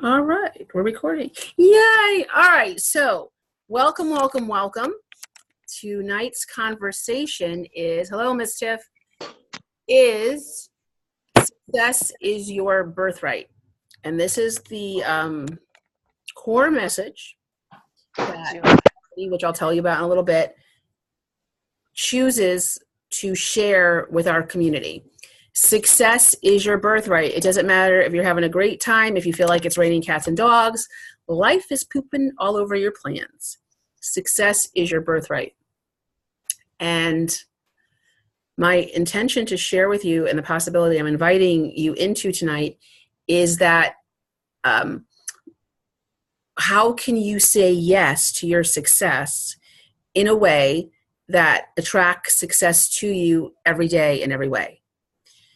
All right, we're recording. Yay! All right, so welcome. Tonight's conversation is, hello, Miss Tiff, is success is your birthright. And this is the core message that, which I'll tell you about in a little bit, chooses to share with our community. Success is your birthright. It doesn't matter if you're having a great time, if you feel like it's raining cats and dogs, life is pooping all over your plans. Success is your birthright. And my intention to share with you and the possibility I'm inviting you into tonight is that how can you say yes to your success in a way that attracts success to you every day in every way?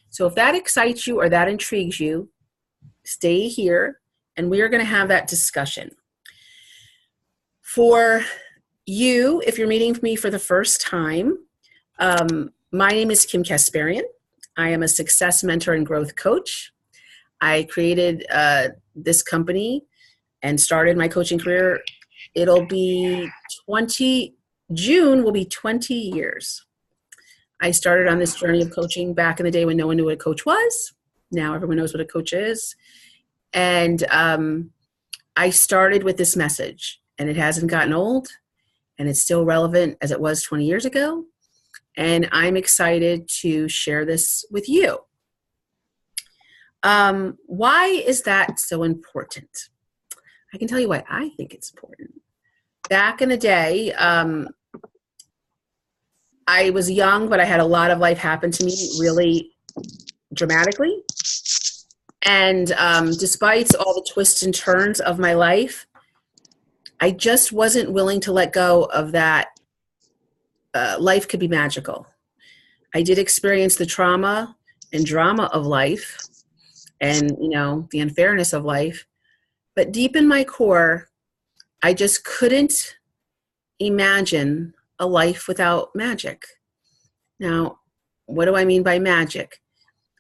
So if that excites you or that intrigues you, stay here and we are going to have that discussion. For you, if you're meeting with me for the first time, my name is Kim Kasparian. I am a success mentor and growth coach. I created this company and started my coaching career. It'll be June will be 20 years. I started on this journey of coaching back in the day when no one knew what a coach was. Now everyone knows what a coach is. And I started with this message, and it hasn't gotten old, and it's still relevant as it was 20 years ago. And I'm excited to share this with you. Why is that so important? I can tell you why I think it's important. Back in the day, I was young, but I had a lot of life happen to me really dramatically. And despite all the twists and turns of my life, I just wasn't willing to let go of that. Life could be magical. I did experience the trauma and drama of life and, the unfairness of life. But deep in my core, I just couldn't imagine a life without magic. Now, what do I mean by magic?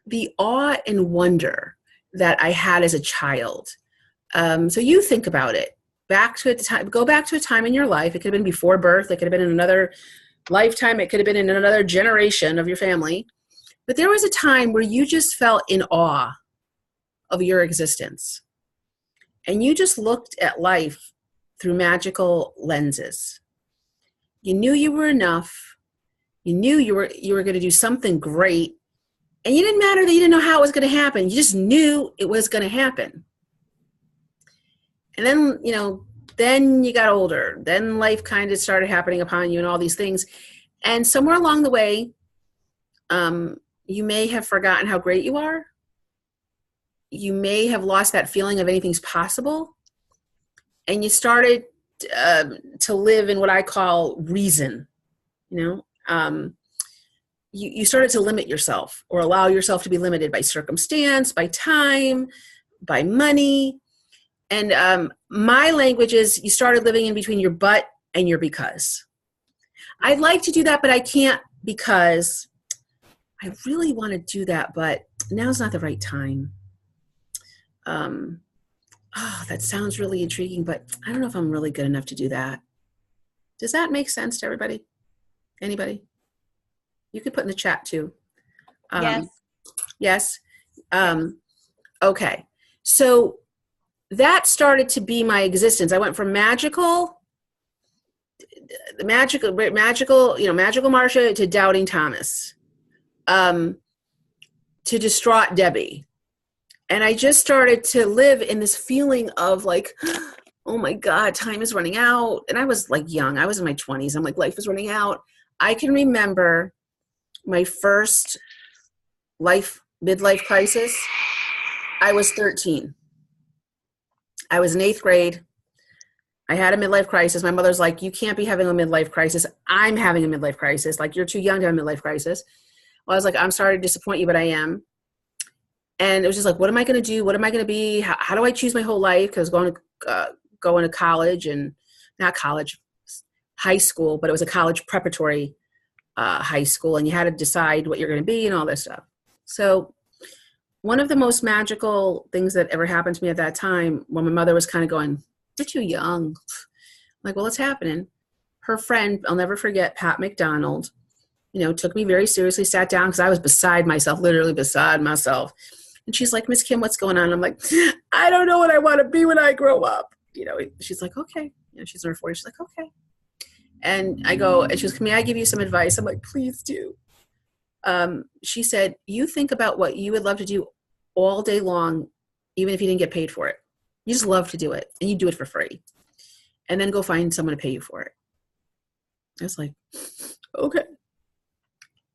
The awe and wonder that I had as a child. So you think about it. Go back to a time in your life. It could have been before birth. It could have been in another lifetime. It could have been in another generation of your family. But there was a time where you just felt in awe of your existence. And you just looked at life through magical lenses. You knew you were enough. You knew you were going to do something great. And you didn't matter that you didn't know how it was going to happen. You just knew it was going to happen. And then, then you got older. Then life kind of started happening upon you and all these things. And somewhere along the way, you may have forgotten how great you are. You may have lost that feeling of anything's possible. And you started to live in what I call reason. You started to limit yourself or allow yourself to be limited by circumstance, by time, by money. And my language is you started living in between your but and your because. I'd like to do that, but I can't because I really want to do that, but now's not the right time. That sounds really intriguing, but I don't know if I'm really good enough to do that. Does that make sense to everybody? Anybody? You could put in the chat too. Yes. Yes. Okay. So that started to be my existence. I went from magical Marcia to doubting Thomas, to distraught Debbie. And I just started to live in this feeling of like, oh my God, time is running out. And I was like young. I was in my 20s. I'm like, life is running out. I can remember my first midlife crisis. I was 13. I was in 8th grade. I had a midlife crisis. My mother's like, you can't be having a midlife crisis. I'm having a midlife crisis. Like, you're too young to have a midlife crisis. Well, I was like, I'm sorry to disappoint you, but I am. And it was just like, what am I going to do? What am I going to be? How do I choose my whole life? Because going to college, and not college, high school, but it was a college preparatory high school, and you had to decide what you're going to be and all this stuff. So one of the most magical things that ever happened to me at that time, when my mother was kind of going, "You're too young." I'm like, well, what's happening? Her friend, I'll never forget, Pat McDonald, took me very seriously, sat down because I was beside myself, literally beside myself. And she's like, "Miss Kim, what's going on?" I'm like, "I don't know what I want to be when I grow up." She's like, "Okay." She's in her 40s. She's like, "Okay." And I go, and she goes, "May I give you some advice?" I'm like, "Please do." She said, "You think about what you would love to do all day long, even if you didn't get paid for it. You just love to do it, and you do it for free. And then go find someone to pay you for it." I was like, okay.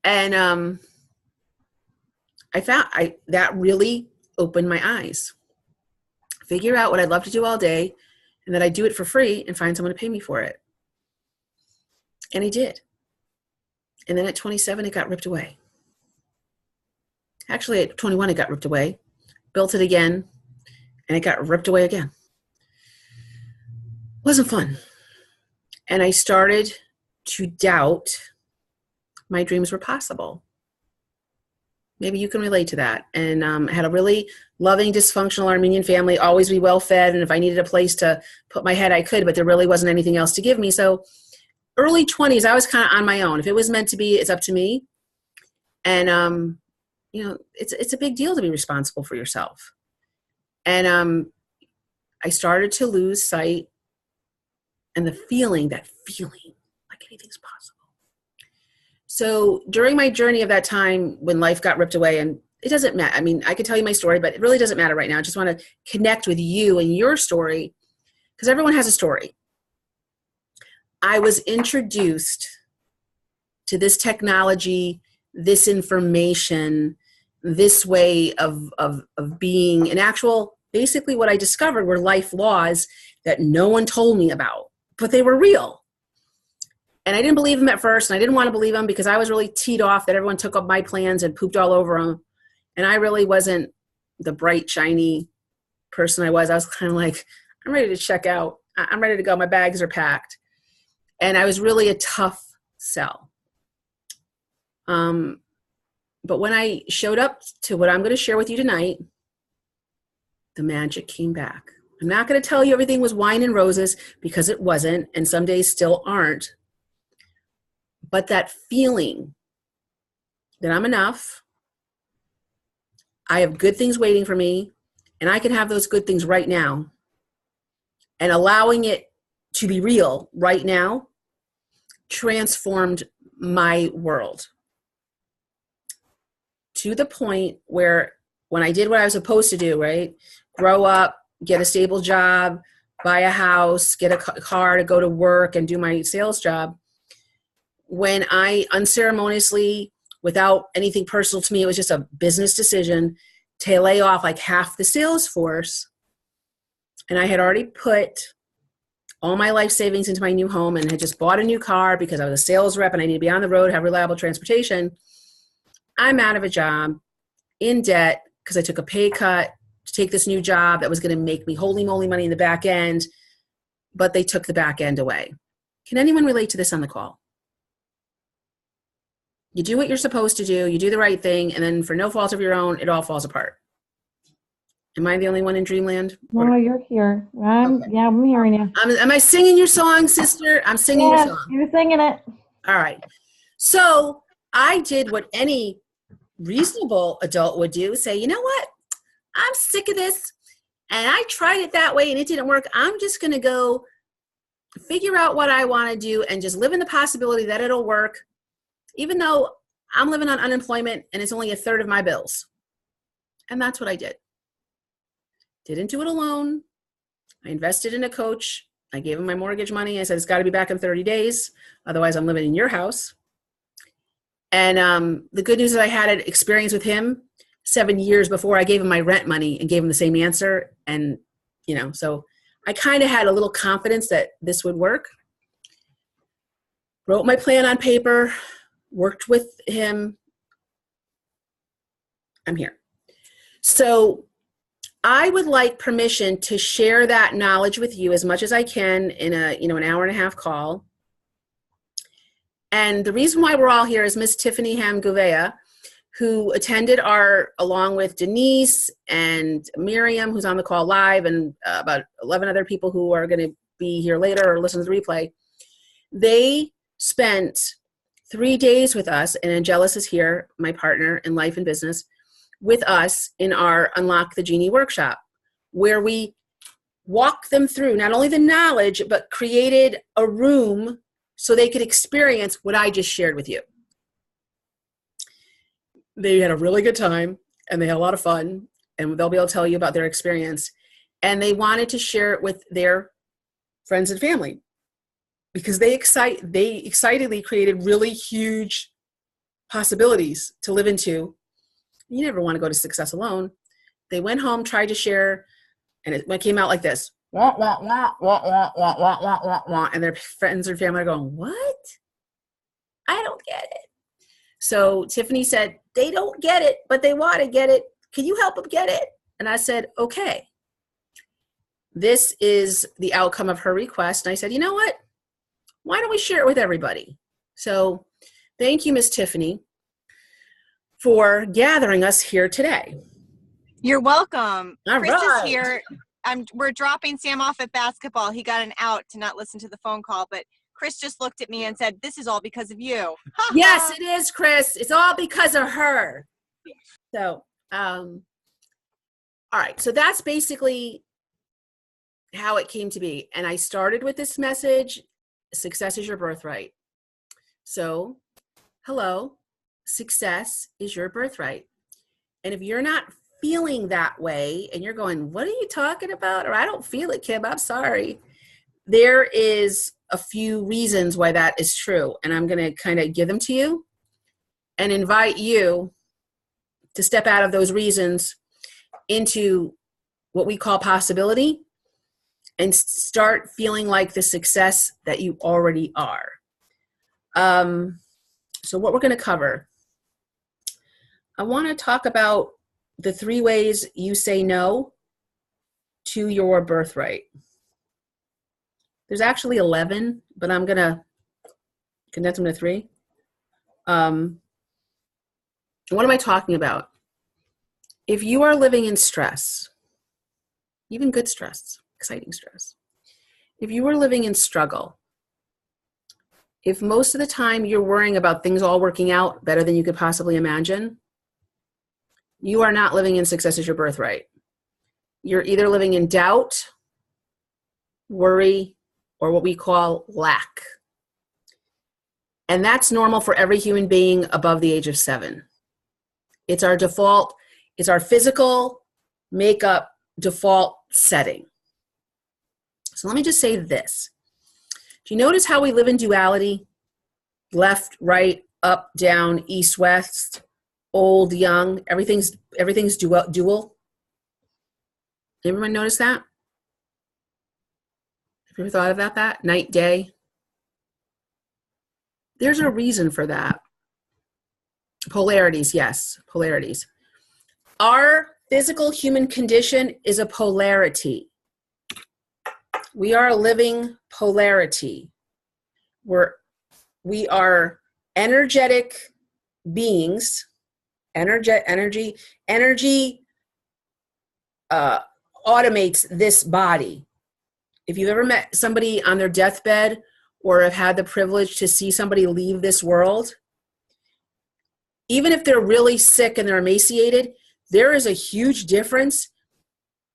And I found that really opened my eyes. Figure out what I'd love to do all day, and that I do it for free and find someone to pay me for it. And I did. And then at 27, it got ripped away. Actually, at 21, it got ripped away. Built it again, and it got ripped away again. Wasn't fun. And I started to doubt my dreams were possible. Maybe you can relate to that. And I had a really loving, dysfunctional Armenian family, always be well-fed. And if I needed a place to put my head, I could, but there really wasn't anything else to give me. So early 20s, I was kind of on my own. If it was meant to be, it's up to me. And, it's a big deal to be responsible for yourself. And I started to lose sight and that feeling like anything's possible. So during my journey of that time when life got ripped away, and it doesn't matter. I mean, I could tell you my story, but it really doesn't matter right now. I just want to connect with you and your story because everyone has a story. I was introduced to this technology, this information, this way of being an actual, basically what I discovered were life laws that no one told me about, but they were real. And I didn't believe them at first, and I didn't want to believe them because I was really teed off that everyone took up my plans and pooped all over them. And I really wasn't the bright, shiny person I was. I was kind of like, I'm ready to check out. I'm ready to go. My bags are packed. And I was really a tough sell. But when I showed up to what I'm going to share with you tonight, the magic came back. I'm not going to tell you everything was wine and roses because it wasn't, and some days still aren't. But that feeling that I'm enough, I have good things waiting for me, and I can have those good things right now, and allowing it to be real right now transformed my world to the point where when I did what I was supposed to do, right? Grow up, get a stable job, buy a house, get a car to go to work and do my sales job. When I unceremoniously, without anything personal to me, it was just a business decision to lay off like half the sales force. And I had already put all my life savings into my new home and had just bought a new car because I was a sales rep and I need to be on the road, have reliable transportation. I'm out of a job, in debt, because I took a pay cut to take this new job that was going to make me holy moly money in the back end, but they took the back end away. Can anyone relate to this on the call? You do what you're supposed to do, you do the right thing, and then for no fault of your own, it all falls apart. Am I the only one in dreamland? No, you're here. Yeah, I'm hearing you. Am I singing your song, sister? I'm singing your song. You're singing it. All right. So I did what any reasonable adult would do, say, you know what? I'm sick of this, and I tried it that way, and it didn't work. I'm just going to go figure out what I want to do and just live in the possibility that it'll work, even though I'm living on unemployment and it's only a third of my bills. And that's what I did. Didn't do it alone. I invested in a coach. I gave him my mortgage money. I said, it's got to be back in 30 days. Otherwise, I'm living in your house. And the good news is I had an experience with him 7 years before I gave him my rent money and gave him the same answer. And, so I kind of had a little confidence that this would work. Wrote my plan on paper, worked with him. I'm here. So I would like permission to share that knowledge with you as much as I can in an hour and a half call. And the reason why we're all here is Miss Tiffany Ham Gouveia, who attended along with Denise and Miriam, who's on the call live, and about 11 other people who are going to be here later or listen to the replay. They spent 3 days with us, and Angelis is here, my partner in life and business, with us in our Unlock the Genie workshop, where we walked them through not only the knowledge, but created a room so they could experience what I just shared with you. They had a really good time, and they had a lot of fun, and they'll be able to tell you about their experience. And they wanted to share it with their friends and family because they excitedly created really huge possibilities to live into. You never want to go to success alone. They went home, tried to share, and it came out like this. Wah, wah, wah, wah, wah, wah, wah, wah, wah, wah. And their friends and family are going, what? I don't get it. So Tiffany said, they don't get it, but they want to get it. Can you help them get it? And I said, okay. This is the outcome of her request. And I said, you know what? Why don't we share it with everybody? So thank you, Miss Tiffany, for gathering us here today. You're welcome. All Chris right. is here. We're dropping Sam off at basketball. He got an out to not listen to the phone call, but Chris just looked at me and said, this is all because of you. Yes, it is, Chris. It's all because of her. So, all right. So that's basically how it came to be. And I started with this message, success is your birthright. So, hello, success is your birthright. And if you're not feeling that way and you're going, what are you talking about? Or I don't feel it, Kim, I'm sorry. There is a few reasons why that is true. And I'm going to kind of give them to you and invite you to step out of those reasons into what we call possibility and start feeling like the success that you already are. So what we're going to cover, I want to talk about the 3 ways you say no to your birthright. There's actually 11, but I'm going to condense them to 3. What am I talking about? If you are living in stress, even good stress, exciting stress, if you are living in struggle, if most of the time you're worrying about things all working out better than you could possibly imagine, you are not living in success as your birthright. You're either living in doubt, worry, or what we call lack. And that's normal for every human being above the age of 7. It's our default, it's our physical makeup default setting. So let me just say this. Do you notice how we live in duality? Left, right, up, down, east, west, old, young, everything's dual. Everyone notice that? Have you ever thought about that? Night, day? There's a reason for that. Polarities, yes, polarities. Our physical human condition is a polarity. We are a living polarity. We are energetic beings. Energy automates this body. If you've ever met somebody on their deathbed or have had the privilege to see somebody leave this world, even if they're really sick and they're emaciated, there is a huge difference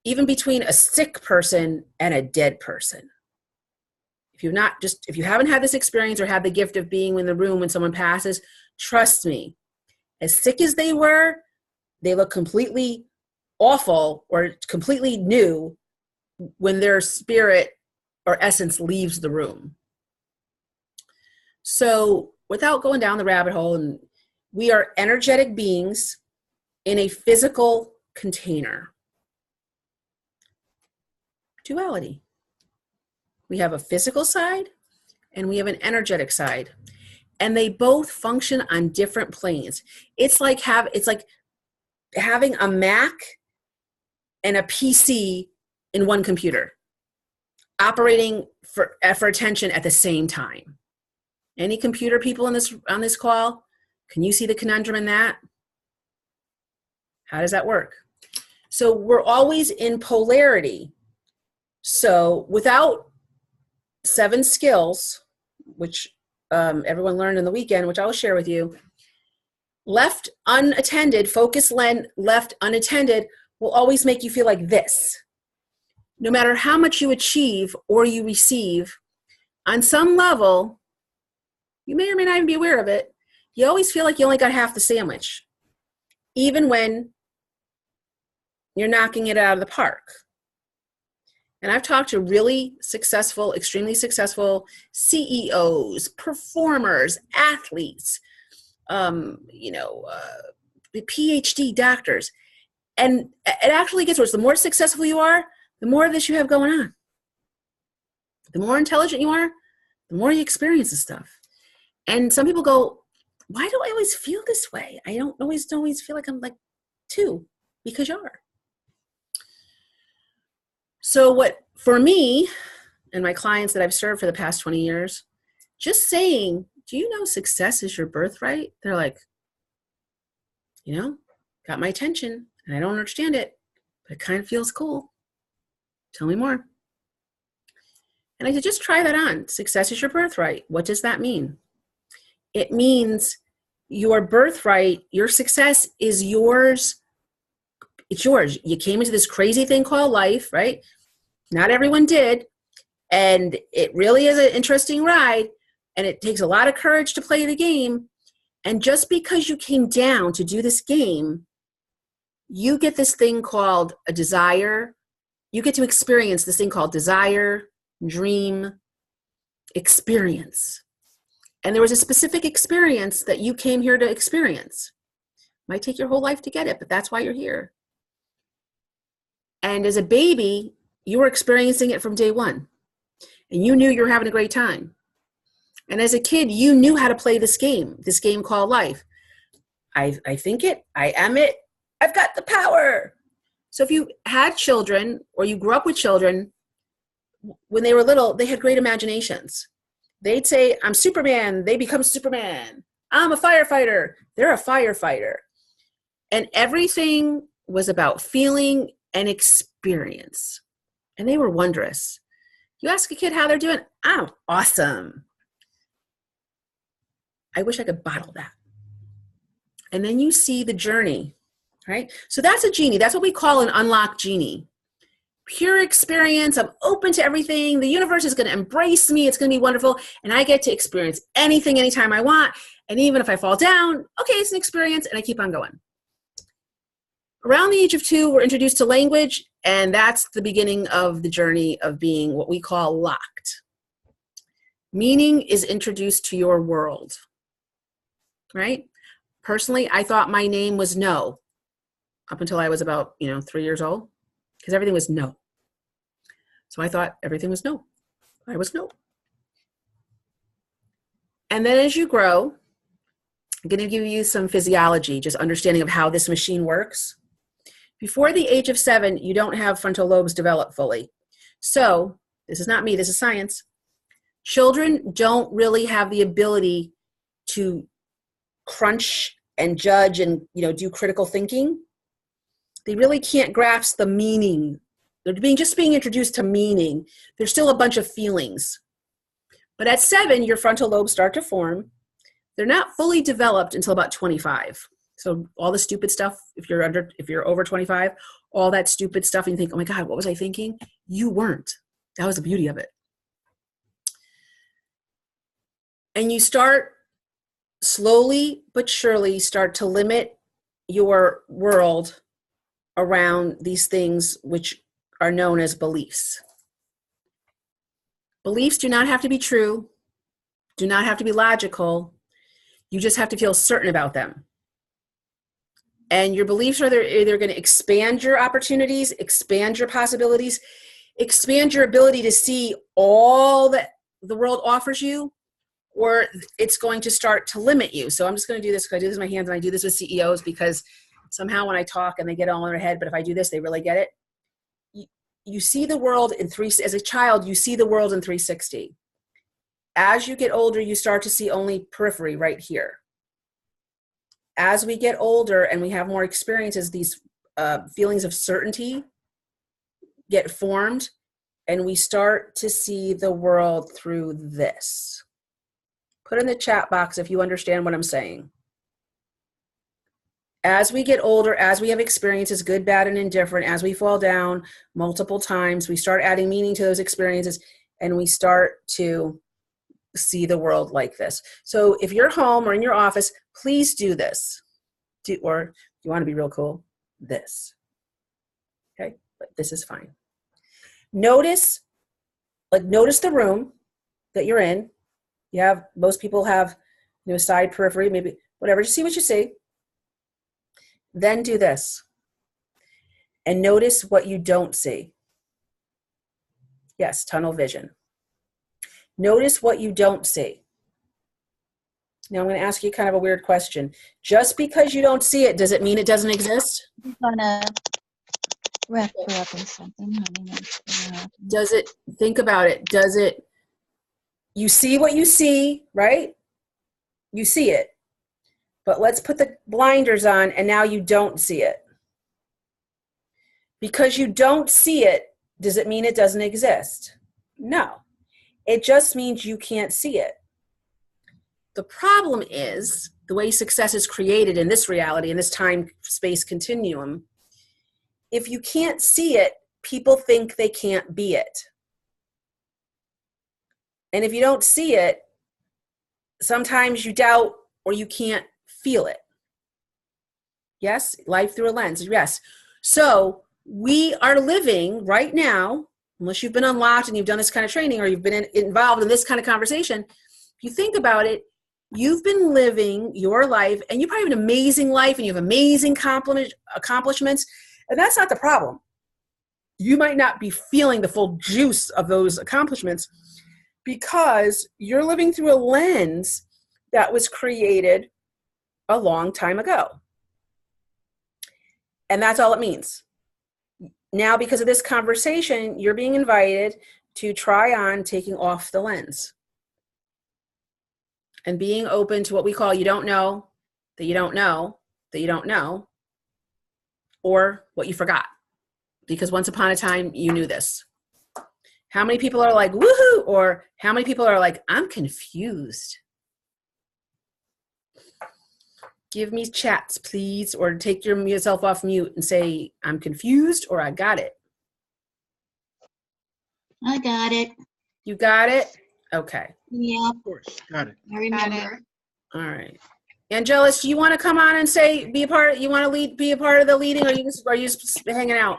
even between a sick person and a dead person. If you haven't had this experience or had the gift of being in the room when someone passes, trust me, as sick as they were, they look completely awful or completely new when their spirit or essence leaves the room. So without going down the rabbit hole, and we are energetic beings in a physical container. Duality. We have a physical side and we have an energetic side, and they both function on different planes. It's like having a Mac and a PC in one computer, operating for attention at the same time. Any computer people on this call, can you see the conundrum in that? How does that work? So we're always in polarity. So without 7 skills, which everyone learned in the weekend, which I will share with you, left unattended, focus left unattended will always make you feel like this. No matter how much you achieve or you receive, on some level, you may or may not even be aware of it, you always feel like you only got half the sandwich, even when you're knocking it out of the park. And I've talked to really successful, extremely successful CEOs, performers, athletes, PhD doctors. And it actually gets worse. The more successful you are, the more of this you have going on. The more intelligent you are, the more you experience this stuff. And some people go, why do I always feel this way? I don't always feel like I'm like 2, because you are. So what, for me and my clients that I've served for the past 20 years, just saying, do you know success is your birthright? They're like, got my attention and I don't understand it, but it kind of feels cool. Tell me more. And I said, just try that on. Success is your birthright. What does that mean? It means your birthright, your success is yours. It's yours. You came into this crazy thing called life, right? Not everyone did. And it really is an interesting ride. And it takes a lot of courage to play the game. And just because you came down to do this game, you get this thing called a desire. You get to experience this thing called desire, dream, experience. And there was a specific experience that you came here to experience. Might take your whole life to get it, but that's why you're here. And as a baby, you were experiencing it from day one. And you knew you were having a great time. And as a kid, you knew how to play this game called life. I think it, I am it, I've got the power. So if you had children or you grew up with children, when they were little, they had great imaginations. They'd say, I'm Superman. They become Superman. I'm a firefighter. They're a firefighter. And everything was about feeling and experience. And they were wondrous. You ask a kid how they're doing, I'm awesome. I wish I could bottle that. And then you see the journey, right? So that's a genie. That's what we call an unlocked genie. Pure experience. I'm open to everything. The universe is going to embrace me. It's going to be wonderful. And I get to experience anything, anytime I want. And even if I fall down, okay, it's an experience, and I keep on going. Around the age of 2, we're introduced to language, and that's the beginning of the journey of being what we call locked. Meaning is introduced to your world, right? Personally, I thought my name was No up until I was about, 3 years old. Because everything was no. So I thought everything was no. I was no. And then as you grow, I'm going to give you some physiology, just understanding of how this machine works. Before the age of 7, you don't have frontal lobes developed fully. So this is not me, this is science. Children don't really have the ability to crunch and judge and do critical thinking. They really can't grasp the meaning. They're just being introduced to meaning. There's still a bunch of feelings. But at 7, your frontal lobes start to form. They're not fully developed until about 25. So all the stupid stuff, if you're over 25, all that stupid stuff, and you think, oh my God, what was I thinking? You weren't. That was the beauty of it. And you start slowly but surely start to limit your world around these things which are known as beliefs. Beliefs do not have to be true, do not have to be logical. You just have to feel certain about them. And your beliefs are either going to expand your opportunities, expand your possibilities, expand your ability to see all that the world offers you, or it's going to start to limit you. So I'm just going to do this because I do this with my hands, and I do this with CEOs because somehow when I talk and they get all in their head, but if I do this, they really get it. You see the world as a child, you see the world in 360. As you get older, you start to see only periphery right here. as we get older and we have more experiences, these feelings of certainty get formed, and we start to see the world through this. Put in the chat box if you understand what I'm saying. As we get older, as we have experiences, good, bad, and indifferent, as we fall down multiple times, we start adding meaning to those experiences, and we start to see the world like this. So if you're home or in your office, please do this. Or if you want to be real cool, this. Okay, but this is fine. Notice the room that you're in. Most people have, side periphery, maybe whatever. Just see what you see. Then do this. And notice what you don't see. Yes, tunnel vision. Notice what you don't see. Now I'm going to ask you kind of a weird question. Just because you don't see it, does it mean it doesn't exist? I'm gonna wrap her up in something. Does it, think about it, you see what you see, right? You see it. But let's put the blinders on, and now you don't see it. Because you don't see it, does it mean it doesn't exist? No. It just means you can't see it. The problem is, the way success is created in this reality, in this time-space continuum, if you can't see it, people think they can't be it. And if you don't see it, sometimes you doubt or you can't feel it. Yes, life through a lens, yes. So we are living right now, unless you've been unlocked and you've done this kind of training or you've been involved in this kind of conversation, if you think about it, you've been living your life, and you probably have an amazing life and you have amazing accomplishments, and that's not the problem. You might not be feeling the full juice of those accomplishments because you're living through a lens that was created a long time ago. And that's all it means. Now, because of this conversation, you're being invited to try on taking off the lens and being open to what we call you don't know, that you don't know, that you don't know, or what you forgot. Because once upon a time, you knew this. How many people are like, woohoo? Or how many people are like, I'm confused? Give me chats, please, or take yourself off mute and say, I'm confused, or I got it. I got it. You got it? Okay. Yeah, Of course, got it. I remember. All right. Angelus, do you want to come on and say, be a part of the leading, or are you just hanging out?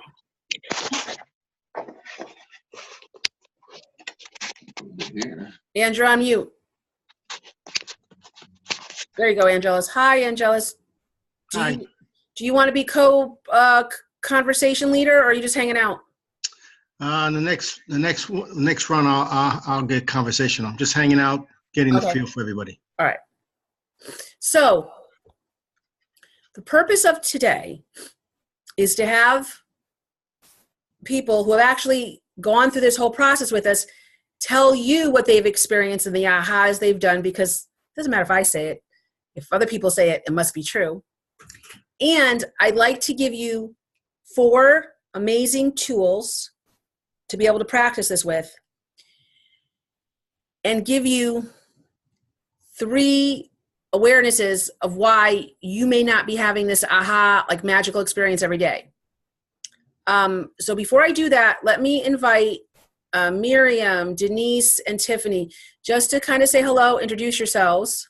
Andrew, on mute. There you go, Angelus. Hi, Angelus. Hi. Do you want to be conversation leader, or are you just hanging out? The next run, I'll get conversational. I'm just hanging out, getting the feel for everybody. All right. So the purpose of today is to have people who have actually gone through this whole process with us tell you what they've experienced and the ahas they've done, because it doesn't matter if I say it. If other people say it, it must be true. And I'd like to give you 4 amazing tools to be able to practice this with, and give you 3 awarenesses of why you may not be having this aha, like magical experience every day. So before I do that, let me invite Miriam, Denise, and Tiffany just to kind of say hello, introduce yourselves.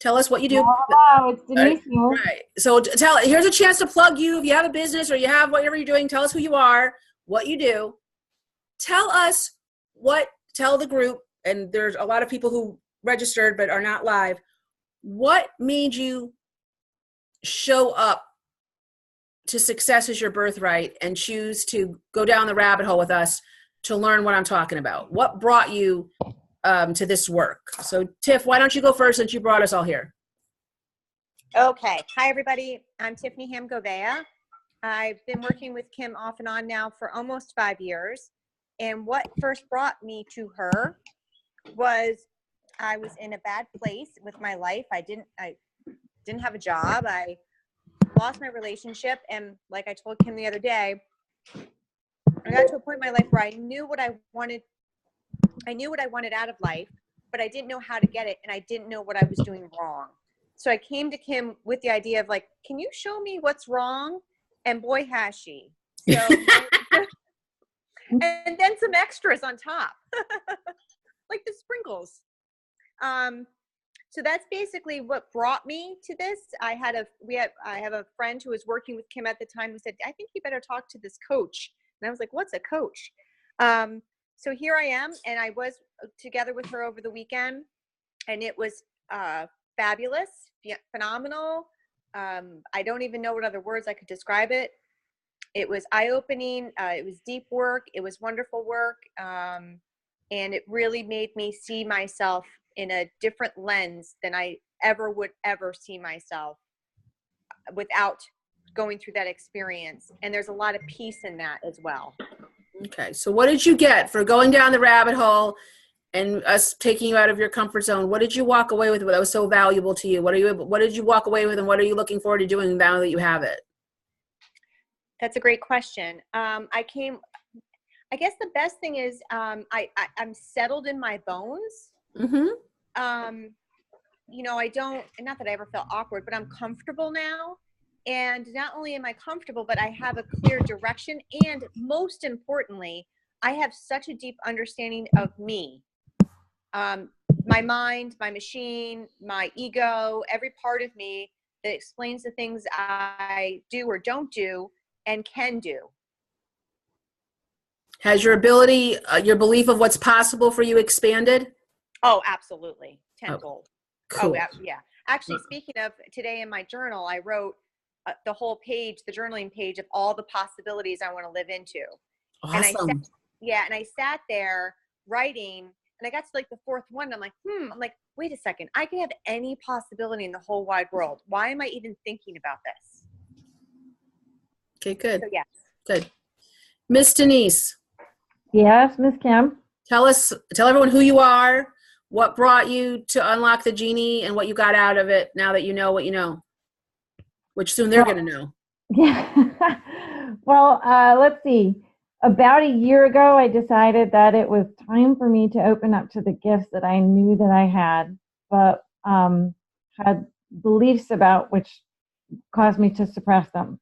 Tell us what you do. Hello, it's Denise here. Right. So here's a chance to plug you. If you have a business or you have whatever you're doing, tell us who you are, what you do. Tell the group, and there's a lot of people who registered but are not live. What made you show up to Success is Your Birthright and choose to go down the rabbit hole with us to learn what I'm talking about? What brought you to this work? So Tiff, why don't you go first since you brought us all here? Okay. Hi, everybody. I'm Tiffany Ham-Govea. I've been working with Kim off and on now for almost 5 years. And what first brought me to her was I was in a bad place with my life. I didn't have a job. I lost my relationship. And like I told Kim the other day, I got to a point in my life where I knew what I wanted. I knew what I wanted out of life, but I didn't know how to get it. And I didn't know what I was doing wrong. So I came to Kim with the idea of like, can you show me what's wrong? And boy, has she. So, and then some extras on top, like the sprinkles. So that's basically what brought me to this. I have a friend who was working with Kim at the time who said, I think you better talk to this coach. And I was like, what's a coach? So here I am, and I was together with her over the weekend, and it was fabulous, phenomenal. I don't even know what other words I could describe it. It was eye-opening. It was deep work. It was wonderful work. And it really made me see myself in a different lens than I would ever see myself without going through that experience. And there's a lot of peace in that as well. Okay. So what did you get for going down the rabbit hole and us taking you out of your comfort zone? What did you walk away with that was so valuable to you? What did you walk away with, and what are you looking forward to doing now that you have it? That's a great question. I guess the best thing is I'm settled in my bones. Mm-hmm. Not that I ever felt awkward, but I'm comfortable now. And not only am I comfortable, but I have a clear direction. And most importantly, I have such a deep understanding of me. My mind, my machine, my ego, every part of me that explains the things I do or don't do and can do. Has your ability, your belief of what's possible for you expanded? Oh, absolutely. Tenfold. Cool. Oh, yeah. Actually, speaking of, today in my journal, I wrote the whole page, the journaling page of all the possibilities I want to live into. Awesome. And I sat there writing, and I got to like the fourth one. And I'm like, wait a second. I can have any possibility in the whole wide world. Why am I even thinking about this? Okay, good. So, yes. Good. Miss Denise. Yes, Miss Kim. Tell everyone who you are, what brought you to unlock the genie, and what you got out of it now that you know what you know, which soon they're going to know. Yeah. Well, let's see. About a year ago, I decided that it was time for me to open up to the gifts that I knew that I had, but had beliefs about which caused me to suppress them.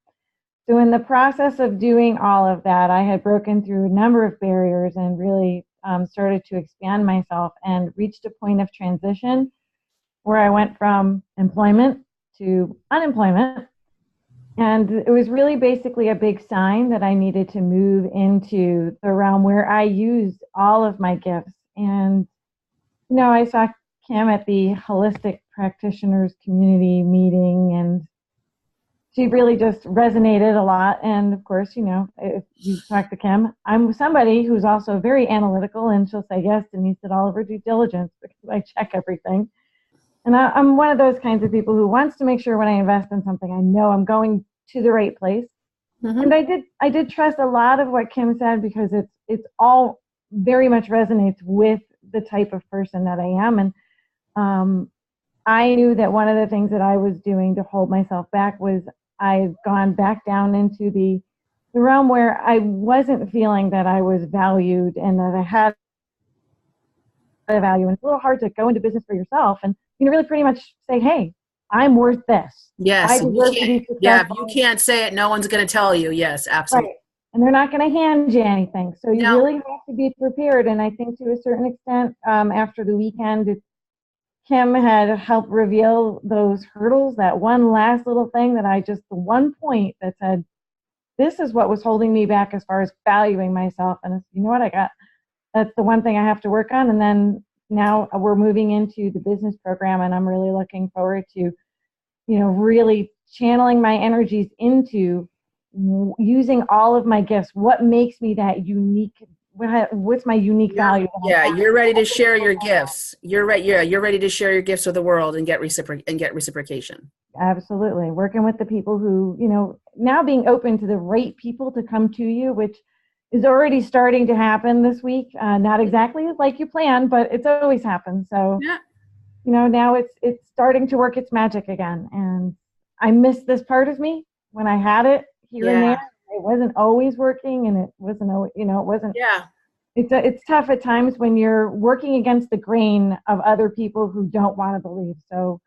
So in the process of doing all of that, I had broken through a number of barriers and really started to expand myself and reached a point of transition where I went from employment to unemployment. And it was really basically a big sign that I needed to move into the realm where I used all of my gifts. And, I saw Kim at the Holistic Practitioners Community meeting, and she really just resonated a lot. And of course, if you talk to Kim, I'm somebody who's also very analytical, and she'll say, yes, Denise did all of her due diligence because I check everything. And I'm one of those kinds of people who wants to make sure when I invest in something, I know I'm going to the right place. Mm-hmm. And I did trust a lot of what Kim said because it's all very much resonates with the type of person that I am. And I knew that one of the things that I was doing to hold myself back was I've gone back down into the realm where I wasn't feeling that I was valued and that I had a value. And it's a little hard to go into business for yourself and really pretty much say, hey, I'm worth this. Yes. If you can't say it, no one's going to tell you. Yes, absolutely. Right. And they're not going to hand you anything. So you really have to be prepared. And I think to a certain extent, after the weekend, Kim had helped reveal those hurdles, that one last little thing that the one point that said, this is what was holding me back as far as valuing myself. And you know what, that's the one thing I have to work on. And then now we're moving into the business program, and I'm really looking forward to, really channeling my energies into using all of my gifts. What makes me that unique? What's my unique value? Yeah, you're ready to share your gifts. You're right. Yeah, you're ready to share your gifts with the world and get reciprocation. Absolutely. Working with the people who, now being open to the right people to come to you, which is already starting to happen this week. Not exactly like you planned, but it's always happened. So now it's starting to work its magic again. And I miss this part of me when I had it here and Yeah. there. It wasn't always working, and it wasn't always, it wasn't. Yeah. It's tough at times when you're working against the grain of other people who don't want to believe. So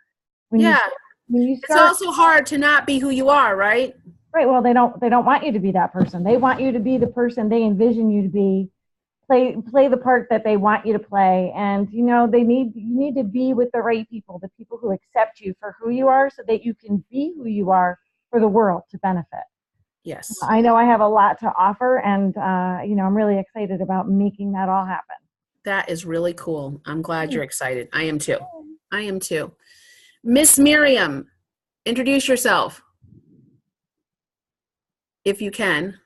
when Yeah. you It's start, also hard to not be who you are, right? right, well, they don't want you to be that person. They want you to be the person they envision you to be. Play the part that they want you to play, and you need to be with the right people, the people who accept you for who you are, so that you can be who you are for the world to benefit. Yes. I know I have a lot to offer, and I'm really excited about making that all happen. That is really cool. I'm glad you're excited. I am too. I am too. Miss Miriam, introduce yourself if you can.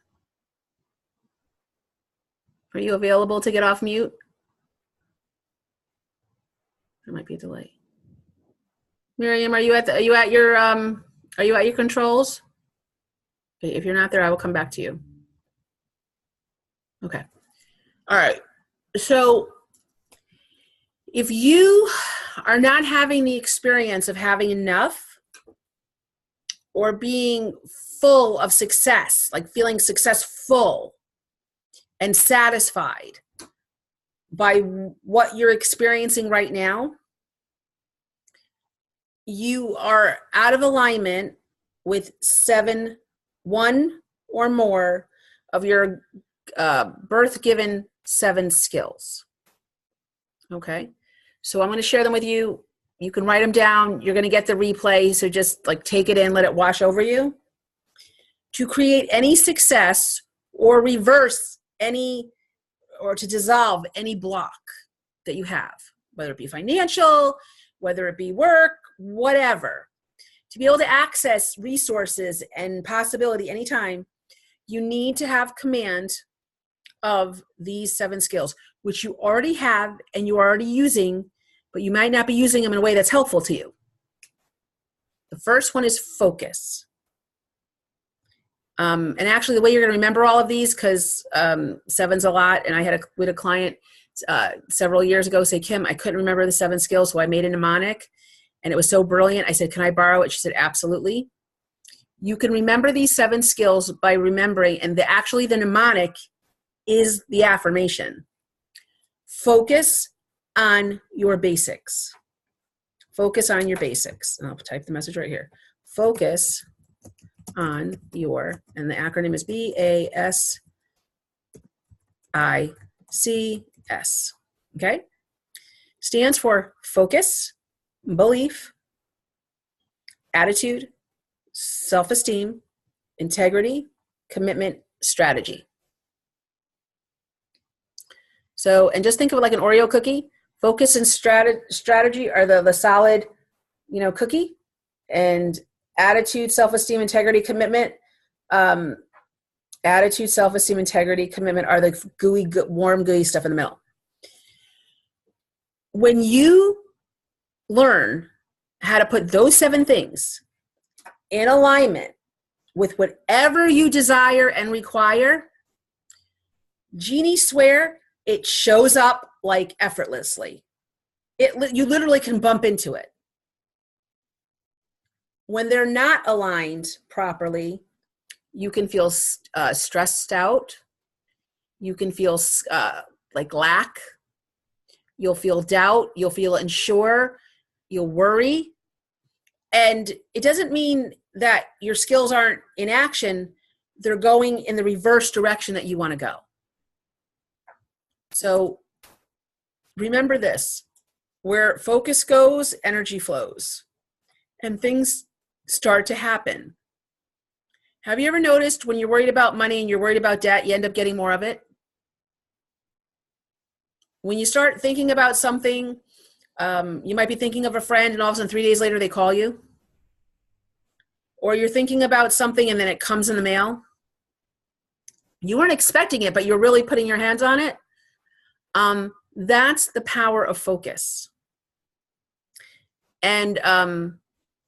Are you available to get off mute? There might be a delay. Miriam, are you at your controls? Okay, if you're not there, I will come back to you. Okay. All right. So if you are not having the experience of having enough or being full of success, like feeling successful and satisfied by what you're experiencing right now, you are out of alignment with one or more of your birth-given 7 skills. Okay, so I'm going to share them with you. You can write them down. You're going to get the replay, so just like take it in, let it wash over you. To create any success or reverse any, or to dissolve any block that you have, whether it be financial, whether it be work, whatever. To be able to access resources and possibility anytime, you need to have command of these 7 skills, which you already have and you're already using, but you might not be using them in a way that's helpful to you. The first one is focus. And actually the way you're going to remember all of these, because 7's a lot, and I had with a client several years ago say, Kim, I couldn't remember the 7 skills, so I made a mnemonic, and it was so brilliant. I said, can I borrow it? She said, absolutely. You can remember these 7 skills by remembering, and actually the mnemonic is the affirmation. Focus on your basics. Focus on your basics. And I'll type the message right here. Focus on your, and the acronym is BASICS. Okay? Stands for focus, belief, attitude, self-esteem, integrity, commitment, strategy. So, and just think of it like an Oreo cookie. Focus and strategy are the solid, cookie, and attitude, self-esteem, integrity, commitment. Attitude, self-esteem, integrity, commitment are the gooey, warm, gooey stuff in the middle. When you learn how to put those 7 things in alignment with whatever you desire and require, Genie swear it shows up like effortlessly. You literally can bump into it. When they're not aligned properly, you can feel stressed out. You can feel like lack. You'll feel doubt. You'll feel unsure. You'll worry. And it doesn't mean that your skills aren't in action. They're going in the reverse direction that you want to go. So remember this, where focus goes, energy flows, and things start to happen. Have you ever noticed when you're worried about money and you're worried about debt, you end up getting more of it? When you start thinking about something, you might be thinking of a friend and all of a sudden 3 days later they call you. Or you're thinking about something and then it comes in the mail. You weren't expecting it, but you're really putting your hands on it. That's the power of focus. And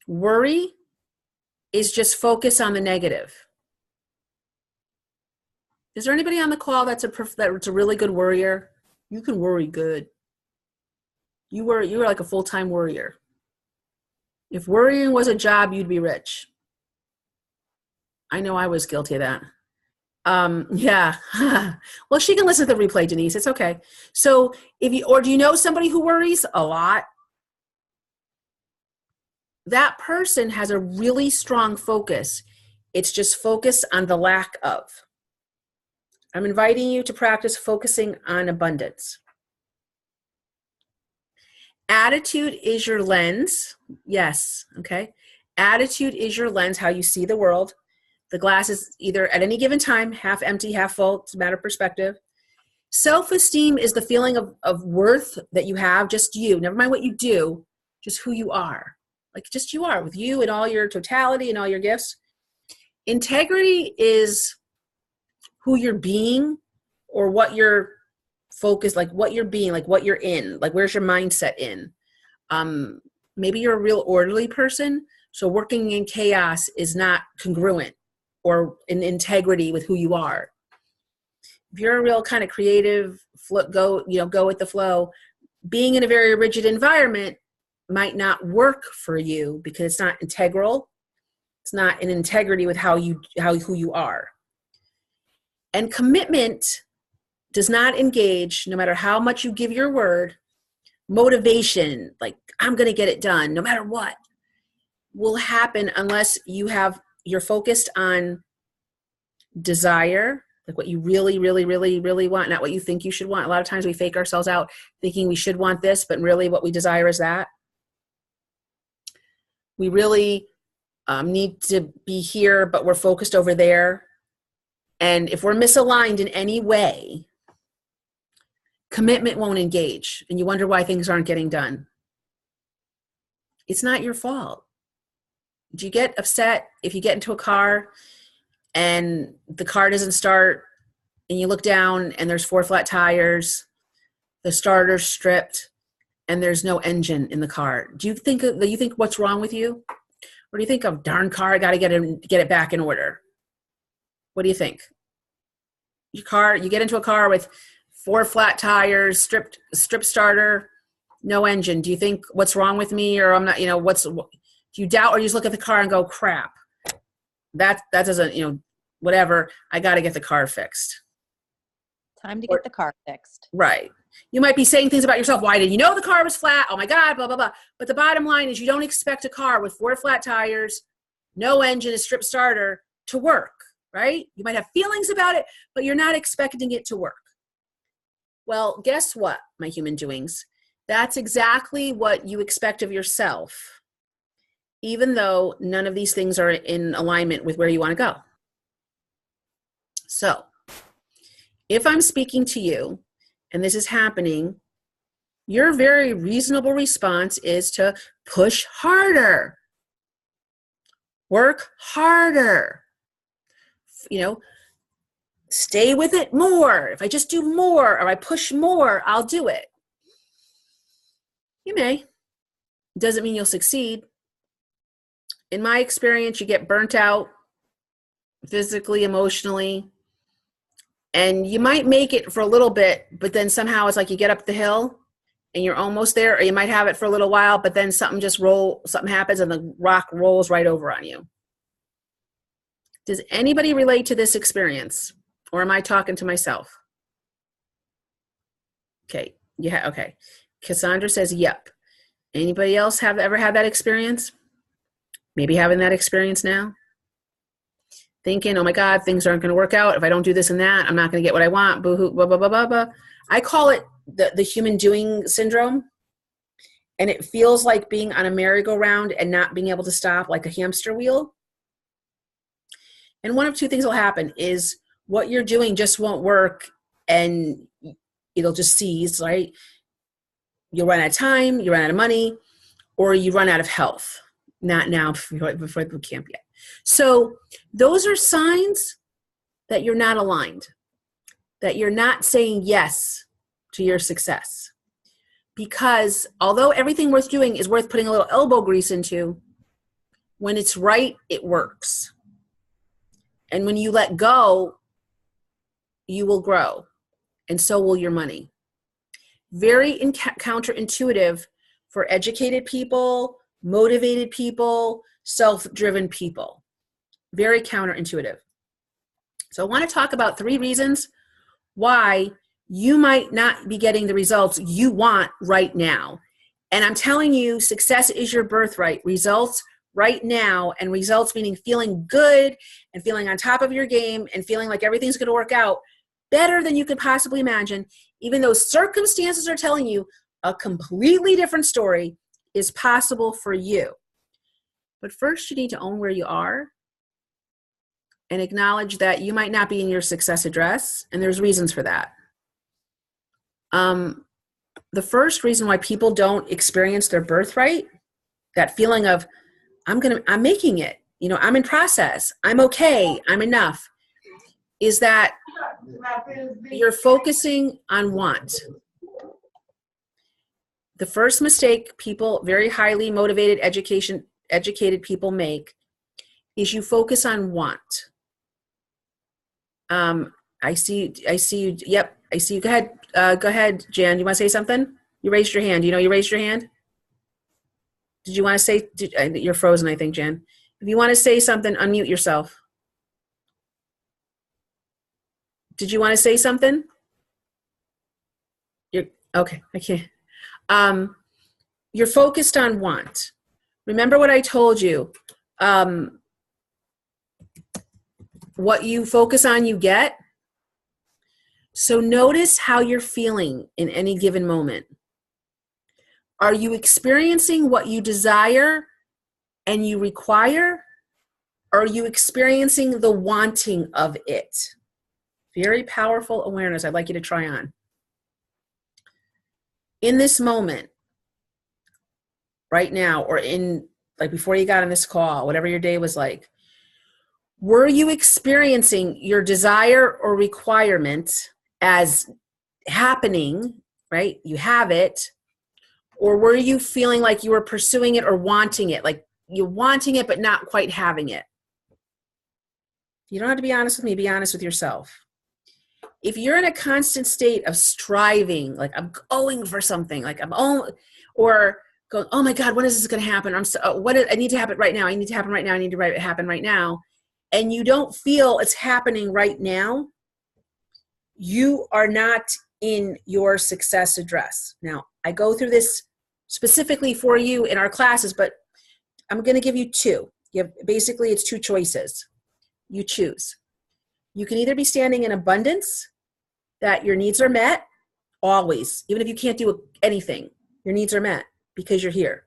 worry is just focus on the negative. Is there anybody on the call that's a really good worrier? You can worry good. You were like a full-time worrier. If worrying was a job, you'd be rich. I know I was guilty of that. Yeah. Well, she can listen to the replay, Denise. It's okay. So do you know somebody who worries a lot? That person has a really strong focus. It's just focus on the lack of. I'm inviting you to practice focusing on abundance. Attitude is your lens. Yes. Okay. Attitude is your lens, how you see the world. The glass is either at any given time, half empty, half full. It's a matter of perspective. Self-esteem is the feeling of worth that you have, just you. Never mind what you do, just who you are. Like just you are, with you and all your totality and all your gifts. Integrity is who you're being, or what you're focused, like what you're being, like what you're in, like where's your mindset in. Maybe you're a real orderly person, so working in chaos is not congruent or in integrity with who you are. If you're a real kind of creative, go with the flow, being in a very rigid environment might not work for you because it's not integral. It's not in integrity with who you are. And commitment does not engage, no matter how much you give your word. Motivation, like I'm going to get it done no matter what, will happen unless you're focused on desire, like what you really, really, really, really want, not what you think you should want. A lot of times we fake ourselves out thinking we should want this, but really what we desire is that. We really need to be here, but we're focused over there. And if we're misaligned in any way, commitment won't engage, and you wonder why things aren't getting done. It's not your fault. Do you get upset if you get into a car and the car doesn't start, and you look down and there's 4 flat tires, the starter's stripped, and there's no engine in the car? Do you think what's wrong with you? Or do you think, oh, darn car, I got to get it back in order? What do you think? You get into a car with 4 flat tires, strip starter, no engine. Do you think what's wrong with me, or I'm not, do you doubt, or you just look at the car and go, crap, that doesn't, whatever, I got to get the car fixed. Time to get the car fixed. Right. You might be saying things about yourself. Why did you know the car was flat? Oh my God, blah, blah, blah. But the bottom line is you don't expect a car with 4 flat tires, no engine, a strip starter to work, right? You might have feelings about it, but you're not expecting it to work. Well, guess what, my human doings? That's exactly what you expect of yourself, even though none of these things are in alignment with where you want to go. So, if I'm speaking to you and this is happening, your very reasonable response is to push harder, work harder, stay with it more. If I just do more, or I push more, I'll do it. You may. Doesn't mean you'll succeed. In my experience, you get burnt out physically, emotionally, and you might make it for a little bit, but then somehow it's like you get up the hill and you're almost there, or you might have it for a little while, but then something happens and the rock rolls right over on you. Does anybody relate to this experience? Or am I talking to myself? Okay. Yeah. Okay. Cassandra says, yep. Anybody else ever had that experience? Maybe having that experience now? Thinking, oh my God, things aren't going to work out. If I don't do this and that, I'm not going to get what I want. Boo-hoo, blah, blah, blah, blah, blah. I call it the human doing syndrome. And it feels like being on a merry-go-round and not being able to stop, like a hamster wheel. And one of 2 things will happen is what you're doing just won't work and it'll just cease, right? You'll run out of time, you run out of money, or you run out of health. Not now, before the camp yet. So those are signs that you're not aligned, that you're not saying yes to your success. Because although everything worth doing is worth putting a little elbow grease into, when it's right, it works. And when you let go, you will grow, and so will your money. very counterintuitive for educated people, motivated people, self-driven people. Very counterintuitive. So I want to talk about 3 reasons why you might not be getting the results you want right now. And I'm telling you, success is your birthright. Results right now, and results meaning feeling good and feeling on top of your game and feeling like everything's going to work out better than you could possibly imagine, even though circumstances are telling you a completely different story, is possible for you. But first, you need to own where you are and acknowledge that you might not be in your success address, and there's reasons for that. The first reason why people don't experience their birthright, that feeling of, I'm making it, I'm in process, I'm okay, I'm enough, is that you're focusing on want. The first mistake people, very highly motivated, educated people make is you focus on want. I see you. Yep, I see you. Go ahead, Jan. You want to say something? You raised your hand. You raised your hand. Did you want to say? You're frozen, I think, Jan. If you want to say something, unmute yourself. Did you want to say something? Okay. I can't. You're focused on want. Remember what I told you. What you focus on, you get. So notice how you're feeling in any given moment. Are you experiencing what you desire and you require? Or are you experiencing the wanting of it? Very powerful awareness I'd like you to try on. In this moment, right now, or like before you got on this call, whatever your day was like, were you experiencing your desire or requirement as happening, right? You have it. Or were you feeling like you were pursuing it or wanting it, like you're wanting it but not quite having it? You don't have to be honest with me, be honest with yourself. If you're in a constant state of striving, like I'm going for something, like or going, oh my God, when is this going to happen? I need to happen right now. I need to happen right now. I need to happen right now. And you don't feel it's happening right now, you are not in your success address. Now, I go through this specifically for you in our classes, but I'm going to give you 2. Basically, it's 2 choices. You choose. You can either be standing in abundance, that your needs are met, always, even if you can't do anything, your needs are met because you're here.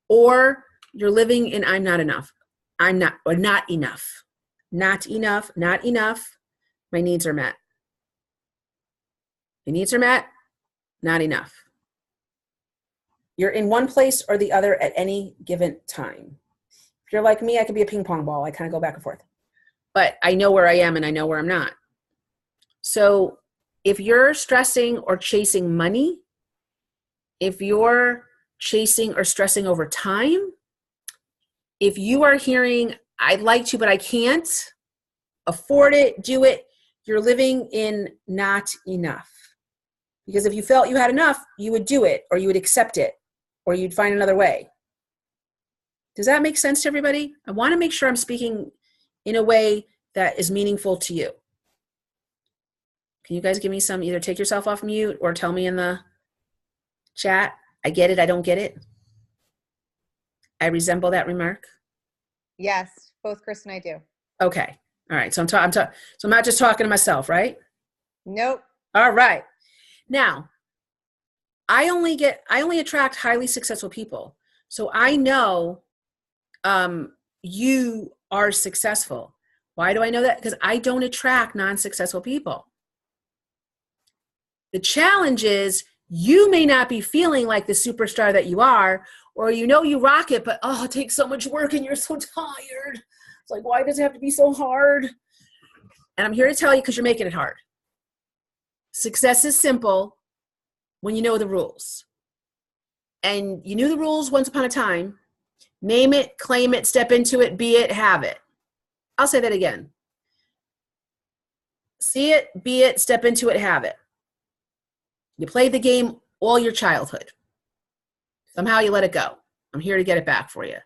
Or you're living in I'm not enough. I'm not, or not enough. Not enough, not enough. My needs are met. My needs are met, not enough. You're in one place or the other at any given time. If you're like me, I could be a ping pong ball. I kind of go back and forth. But I know where I am and I know where I'm not. So if you're stressing or chasing money, if you're chasing or stressing over time, if you are hearing, I'd like to, but I can't afford it, do it, you're living in not enough. Because if you felt you had enough, you would do it, or you would accept it, or you'd find another way. Does that make sense to everybody? I want to make sure I'm speaking in a way that is meaningful to you. Can you guys give me some, either take yourself off mute or tell me in the chat, I get it, I don't get it? I resemble that remark? Yes, both Chris and I do. Okay. All right. So so I'm not just talking to myself, right? Nope. All right. Now, I only attract highly successful people. So I know you are successful. Why do I know that? Because I don't attract non-successful people. The challenge is you may not be feeling like the superstar that you are, or you rock it, but oh, it takes so much work and you're so tired. It's like, why does it have to be so hard? And I'm here to tell you because you're making it hard. Success is simple when you know the rules. And you knew the rules once upon a time. Name it, claim it, step into it, be it, have it. I'll say that again. See it, be it, step into it, have it. You played the game all your childhood. Somehow you let it go. I'm here to get it back for you.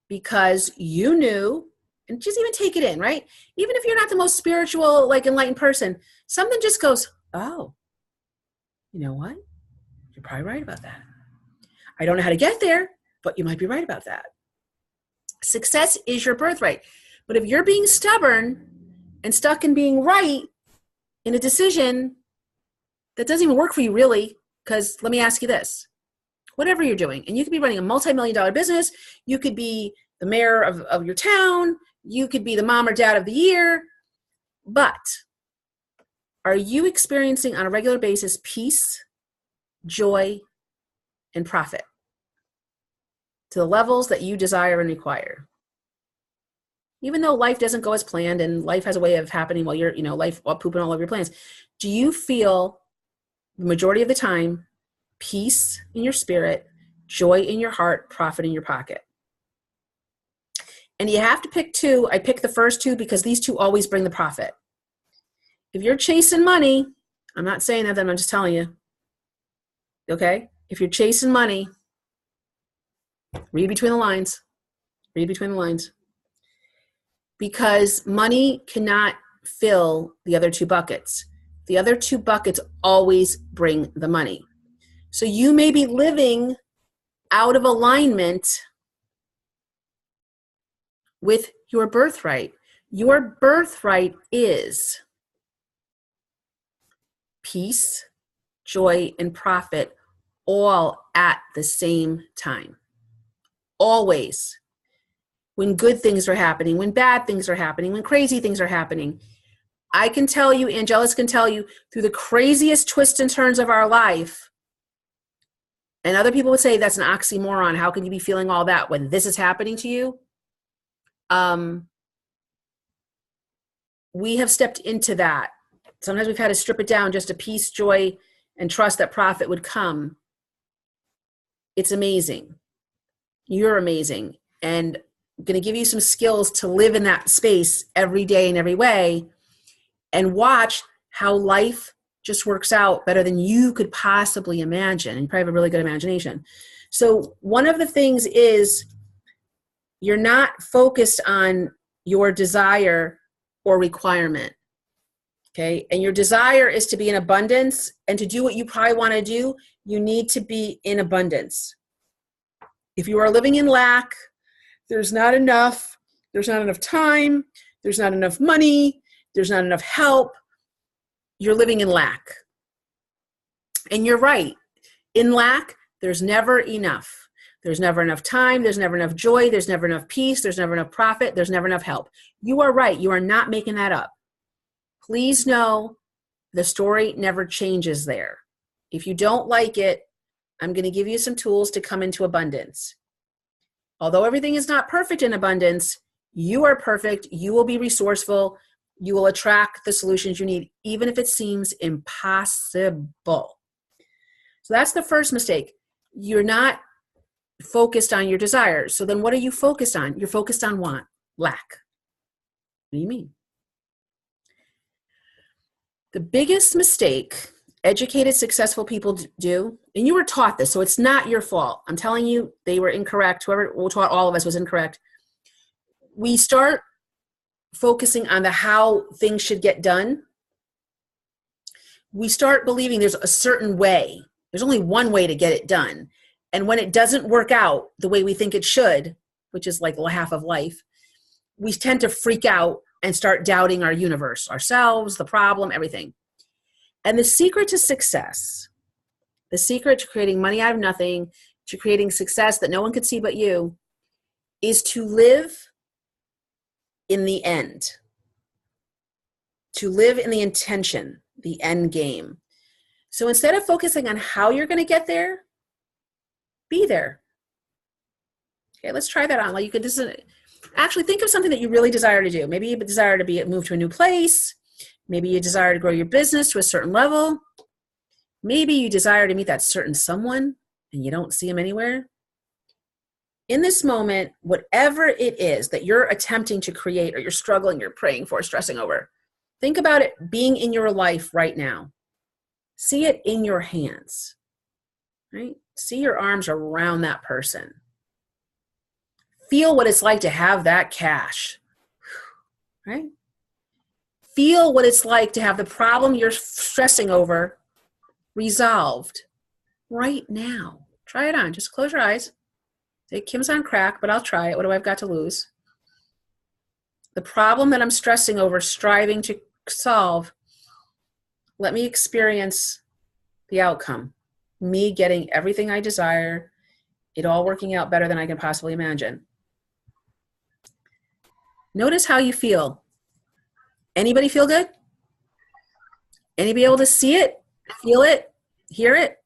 Because you knew, and just even take it in, right? Even if you're not the most spiritual, like enlightened person, something just goes, oh, you know what? You're probably right about that. I don't know how to get there, but you might be right about that. Success is your birthright. But if you're being stubborn and stuck in being right in a decision that doesn't even work for you really, because let me ask you this. Whatever you're doing, and you could be running a multi-million-dollar business, you could be the mayor of your town, you could be the mom or dad of the year, but are you experiencing on a regular basis peace, joy, and profit to the levels that you desire and require? Even though life doesn't go as planned and life has a way of happening while you're, life while pooping all over your plans, do you feel the majority of the time peace in your spirit, joy in your heart, profit in your pocket? And you have to pick two. I picked the first two because these two always bring the profit. If you're chasing money, I'm not saying that, I'm just telling you. Okay? If you're chasing money, read between the lines. Read between the lines. Because money cannot fill the other two buckets. The other two buckets always bring the money. So you may be living out of alignment with your birthright. Your birthright is peace, joy, and profit all at the same time. Always. When good things are happening, when bad things are happening, when crazy things are happening. I can tell you, Angelus can tell you, through the craziest twists and turns of our life, and other people would say that's an oxymoron. How can you be feeling all that when this is happening to you? We have stepped into that. Sometimes we've had to strip it down just to peace, joy, and trust that profit would come. It's amazing. You're amazing. And I'm going to give you some skills to live in that space every day in every way and watch how life just works out better than you could possibly imagine. And you probably have a really good imagination. So one of the things is you're not focused on your desire or requirement. Okay. And your desire is to be in abundance, and to do what you probably want to do, you need to be in abundance. If you are living in lack, there's not enough time, there's not enough money, there's not enough help, you're living in lack. And you're right. In lack, there's never enough. There's never enough time, there's never enough joy, there's never enough peace, there's never enough profit, there's never enough help. You are right. You are not making that up. Please know the story never changes there. If you don't like it, I'm going to give you some tools to come into abundance. Although everything is not perfect in abundance, you are perfect. You will be resourceful. You will attract the solutions you need, even if it seems impossible. So that's the first mistake. You're not focused on your desires. So then what are you focused on? You're focused on want, lack. What do you mean? The biggest mistake educated, successful people do, and you were taught this, so it's not your fault. I'm telling you, they were incorrect. Whoever taught all of us was incorrect. We start focusing on the how things should get done. We start believing there's a certain way. There's only one way to get it done. And when it doesn't work out the way we think it should, which is like half of life, we tend to freak out and start doubting our universe, ourselves, the problem, everything. And the secret to success, the secret to creating money out of nothing, to creating success that no one could see but you, is to live in the end, to live in the intention, the end game. So instead of focusing on how you're going to get there, be there. Okay, let's try that on. Like you could just actually think of something that you really desire to do. Maybe you desire to move to a new place. Maybe you desire to grow your business to a certain level. Maybe you desire to meet that certain someone and you don't see them anywhere. In this moment, whatever it is that you're attempting to create or you're struggling, you're praying for, stressing over, think about it being in your life right now. See it in your hands, right? See your arms around that person. Feel what it's like to have that cash, right? Feel what it's like to have the problem you're stressing over resolved right now. Try it on. Just close your eyes. Say, Kim's on crack, but I'll try it. What do I've got to lose? The problem that I'm stressing over, striving to solve, let me experience the outcome. Me getting everything I desire, it all working out better than I can possibly imagine. Notice how you feel. Anybody feel good? Anybody able to see it, feel it, hear it?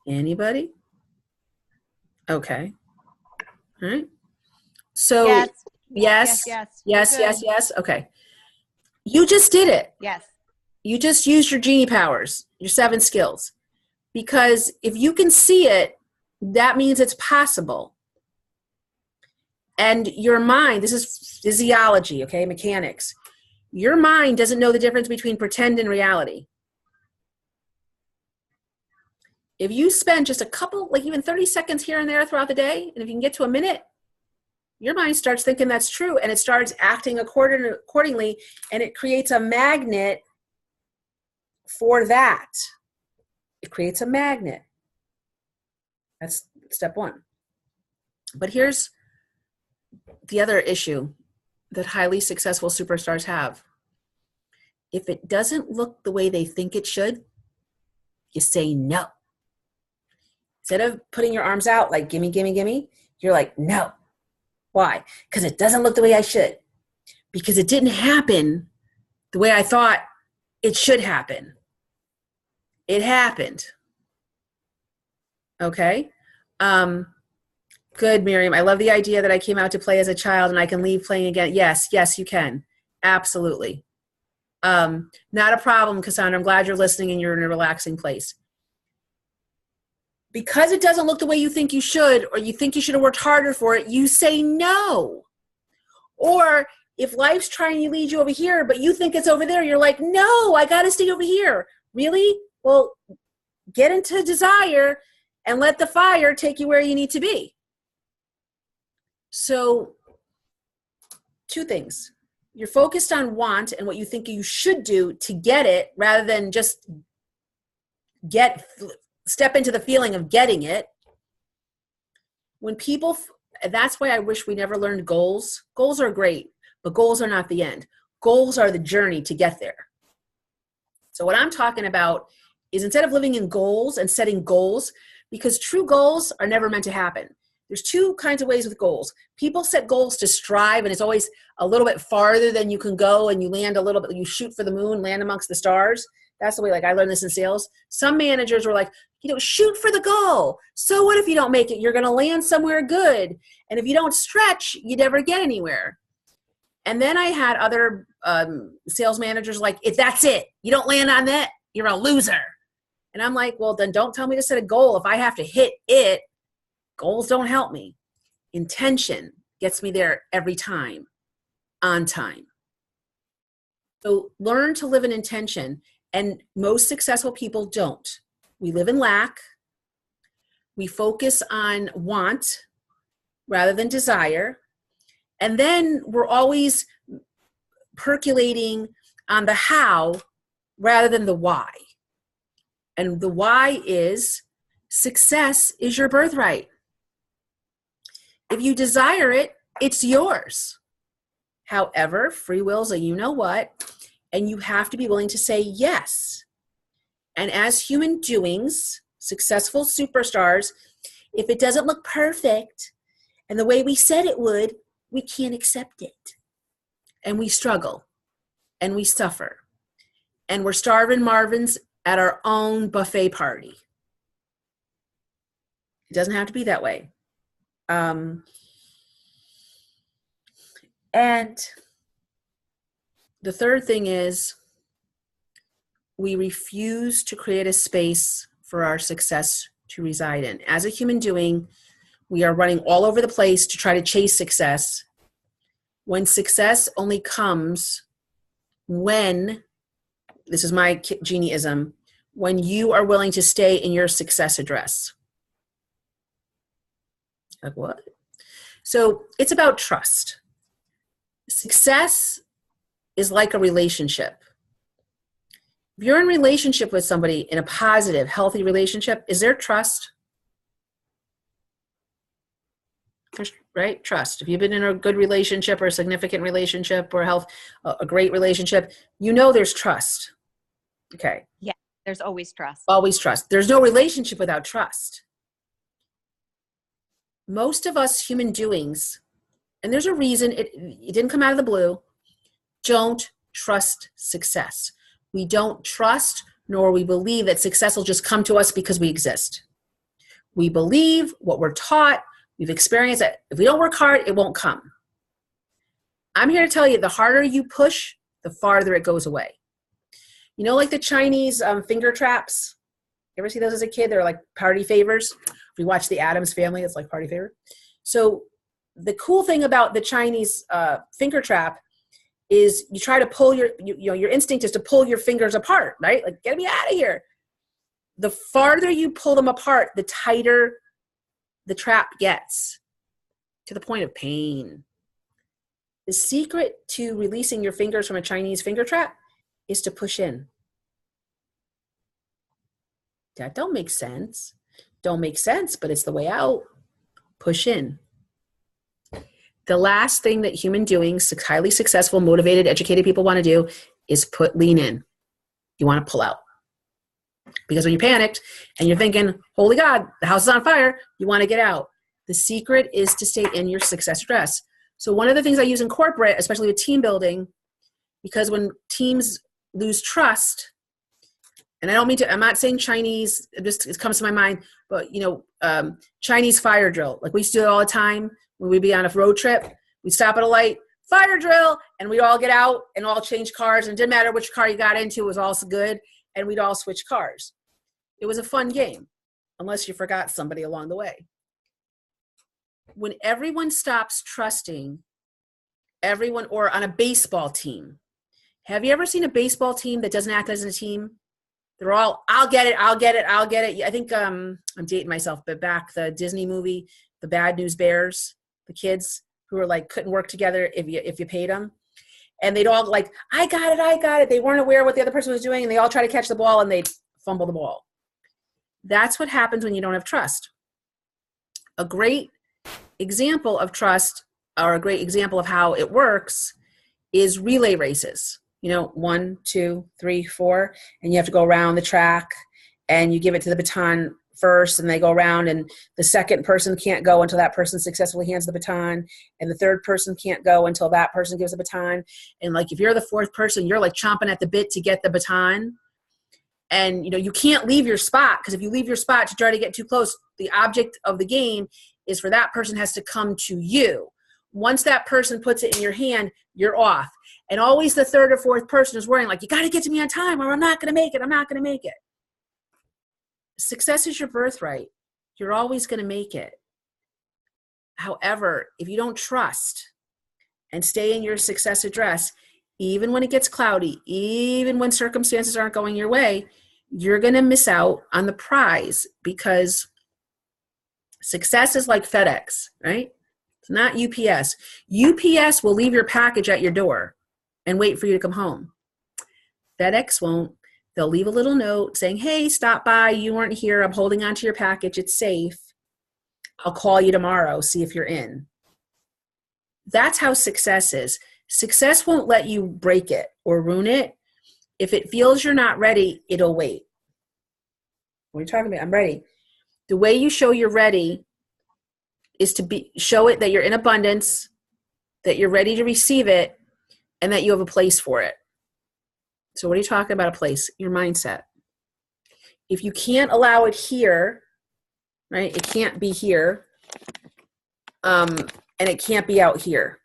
Anybody? Okay. All right. So Yes. yes. Okay. You just did it. Yes. You just used your genie powers, your 7 skills. Because if you can see it, that means it's possible. And your mind, this is physiology, okay, mechanics. Your mind doesn't know the difference between pretend and reality. If you spend just a couple, like even 30 seconds here and there throughout the day, and if you can get to a minute, your mind starts thinking that's true, and it starts acting accordingly, and it creates a magnet for that. It creates a magnet. That's step 1. But here's the other issue that highly successful superstars have. If it doesn't look the way they think it should, you say no. Instead of putting your arms out like, gimme, gimme, gimme, you're like, no. Why? Because it doesn't look the way I should. Because it didn't happen the way I thought it should happen. It happened. Okay? Good, Miriam. I love the idea that I came out to play as a child and I can leave playing again. Yes, you can. Absolutely. Not a problem, Cassandra. I'm glad you're listening and you're in a relaxing place. Because it doesn't look the way you think you should, or you think you should have worked harder for it, you say no. Or if life's trying to lead you over here, but you think it's over there, you're like, no, I got to stay over here. Really? Well, get into desire and let the fire take you where you need to be. So 2 things. You're focused on want and what you think you should do to get it, rather than just step into the feeling of getting it. When people, that's why I wish we never learned goals. Goals are great, but goals are not the end. Goals are the journey to get there. So what I'm talking about is, instead of living in goals and setting goals, because true goals are never meant to happen. There's 2 kinds of ways with goals. People set goals to strive, and it's always a little bit farther than you can go, and you land a little bit, you shoot for the moon, land amongst the stars. That's the way, like I learned this in sales. Some managers were like, shoot for the goal. So what if you don't make it? You're going to land somewhere good. And if you don't stretch, you never get anywhere. And then I had other sales managers like, if that's it, you don't land on that, you're a loser. And I'm like, well, then don't tell me to set a goal. If I have to hit it, goals don't help me. Intention gets me there every time, on time. So learn to live in intention. And most successful people don't. We live in lack. We focus on want rather than desire. And then we're always percolating on the how rather than the why. And the why is success is your birthright. If you desire it, it's yours. However, free will's a you-know-what, and you have to be willing to say yes. And as human doings, successful superstars, if it doesn't look perfect and the way we said it would, we can't accept it. And we struggle and we suffer. And we're starving Marvins at our own buffet party. It doesn't have to be that way. And the third thing is, we refuse to create a space for our success to reside in. As a human doing, we are running all over the place to try to chase success, when success only comes when this is my Genieism, when you are willing to stay in your success address. Like what? So it's about trust. Success is like a relationship. If you're in a relationship with somebody, in a positive, healthy relationship, is there trust? Right? Trust. If you've been in a good relationship or a significant relationship or a great relationship, you know there's trust. Okay. Yeah, there's always trust. Always trust. There's no relationship without trust. Most of us human doings, and there's a reason it didn't come out of the blue, don't trust success. We don't trust, nor we believe that success will just come to us because we exist. We believe what we're taught. We've experienced that if we don't work hard, it won't come. I'm here to tell you, the harder you push, the farther it goes away. You know, like the Chinese finger traps? You ever see those as a kid? They're like party favors. If you watch The Addams Family, it's like party favor. So the cool thing about the Chinese finger trap is you try to pull your instinct is to pull your fingers apart, right? Like, get me out of here. The farther you pull them apart, the tighter the trap gets, to the point of pain. The secret to releasing your fingers from a Chinese finger trap is to push in. That don't make sense. Don't make sense, but it's the way out. Push in. The last thing that human doings, highly successful, motivated, educated people want to do is lean in. You want to pull out. Because when you're panicked and you're thinking, holy God, the house is on fire, you want to get out. The secret is to stay in your success address. So one of the things I use in corporate, especially with team building, because when teams lose trust, and I don't mean to, I'm not saying Chinese, it comes to my mind, but Chinese fire drill. Like we used to do it all the time when we'd be on a road trip. We'd stop at a light, fire drill, and we'd all get out and all change cars. And it didn't matter which car you got into, it was all good. And we'd all switch cars. It was a fun game, unless you forgot somebody along the way. When everyone stops trusting everyone, or on a baseball team, have you ever seen a baseball team that doesn't act as a team? They're all, I'll get it, I'll get it, I'll get it. I think I'm dating myself, but back the Disney movie, The Bad News Bears, the kids who were like, couldn't work together if you paid them. And they'd all like, I got it, I got it. They weren't aware what the other person was doing, and they all try to catch the ball, and they'd fumble the ball. That's what happens when you don't have trust. A great example of trust, or a great example of how it works, is relay races. 1, 2, 3, 4, and you have to go around the track, and you give it to the baton first, and they go around, and the second person can't go until that person successfully hands the baton, and the third person can't go until that person gives the baton. And like, if you're the fourth person, you're like chomping at the bit to get the baton. And you can't leave your spot, because if you leave your spot to try to get too close, the object of the game is for that person has to come to you. Once that person puts it in your hand, you're off. And always the third or fourth person is worrying, like, you got to get to me on time, or I'm not going to make it. I'm not going to make it. Success is your birthright. You're always going to make it. However, if you don't trust and stay in your success address, even when it gets cloudy, even when circumstances aren't going your way, you're going to miss out on the prize, because success is like FedEx, right? It's not UPS. UPS will leave your package at your door and wait for you to come home. FedEx won't. They'll leave a little note saying, hey, stop by. You weren't here. I'm holding on to your package. It's safe. I'll call you tomorrow. See if you're in. That's how success is. Success won't let you break it or ruin it. If it feels you're not ready, it'll wait. What are you talking about? I'm ready. The way you show you're ready is to show it that you're in abundance, that you're ready to receive it, and that you have a place for it. So what are you talking about, a place? Your mindset. If you can't allow it here, right? It can't be here, and it can't be out here.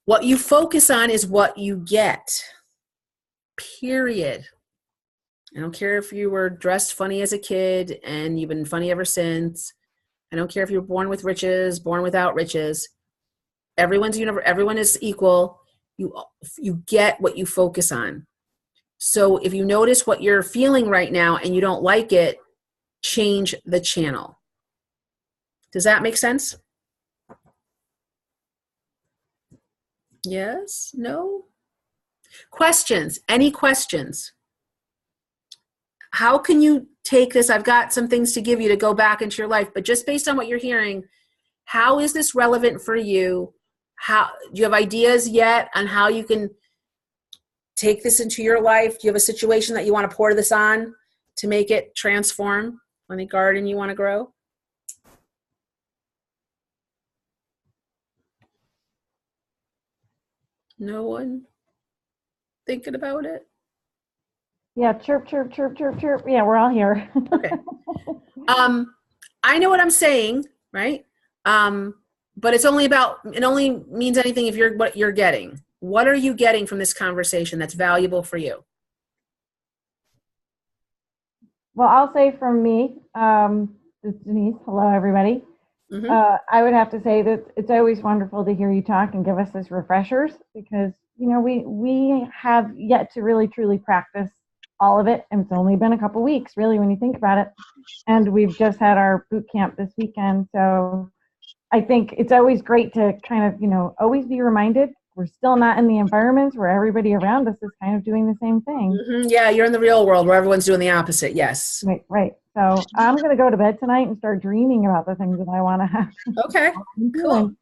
What you focus on is what you get, period. I don't care if you were dressed funny as a kid and you've been funny ever since. I don't care if you were born with riches, born without riches. Everyone is equal. You get what you focus on. So if you notice what you're feeling right now and you don't like it, change the channel. Does that make sense? Yes? No? Questions? Any questions? How can you take this? I've got some things to give you to go back into your life, but just based on what you're hearing, how is this relevant for you? How do you have ideas yet on how you can take this into your life? Do you have a situation that you want to pour this on to make it transform? Any garden you want to grow? No one thinking about it? Yeah, chirp, chirp, chirp, chirp, chirp. Yeah, we're all here. Okay. I know what I'm saying, right? But it only means anything if you're what you're getting. What are you getting from this conversation that's valuable for you? Well, I'll say from me, this is Denise. Hello, everybody. Mm-hmm. I would have to say that it's always wonderful to hear you talk and give us these refreshers because, you know, we have yet to really, truly practice all of it. And it's only been a couple weeks, really, when you think about it. And we've just had our boot camp this weekend. So I think it's always great to kind of, you know, always be reminded we're still not in the environments where everybody around us is kind of doing the same thing. Mm-hmm. Yeah, you're in the real world where everyone's doing the opposite. Yes. Right. So I'm going to go to bed tonight and start dreaming about the things that I want to have. Okay. Cool.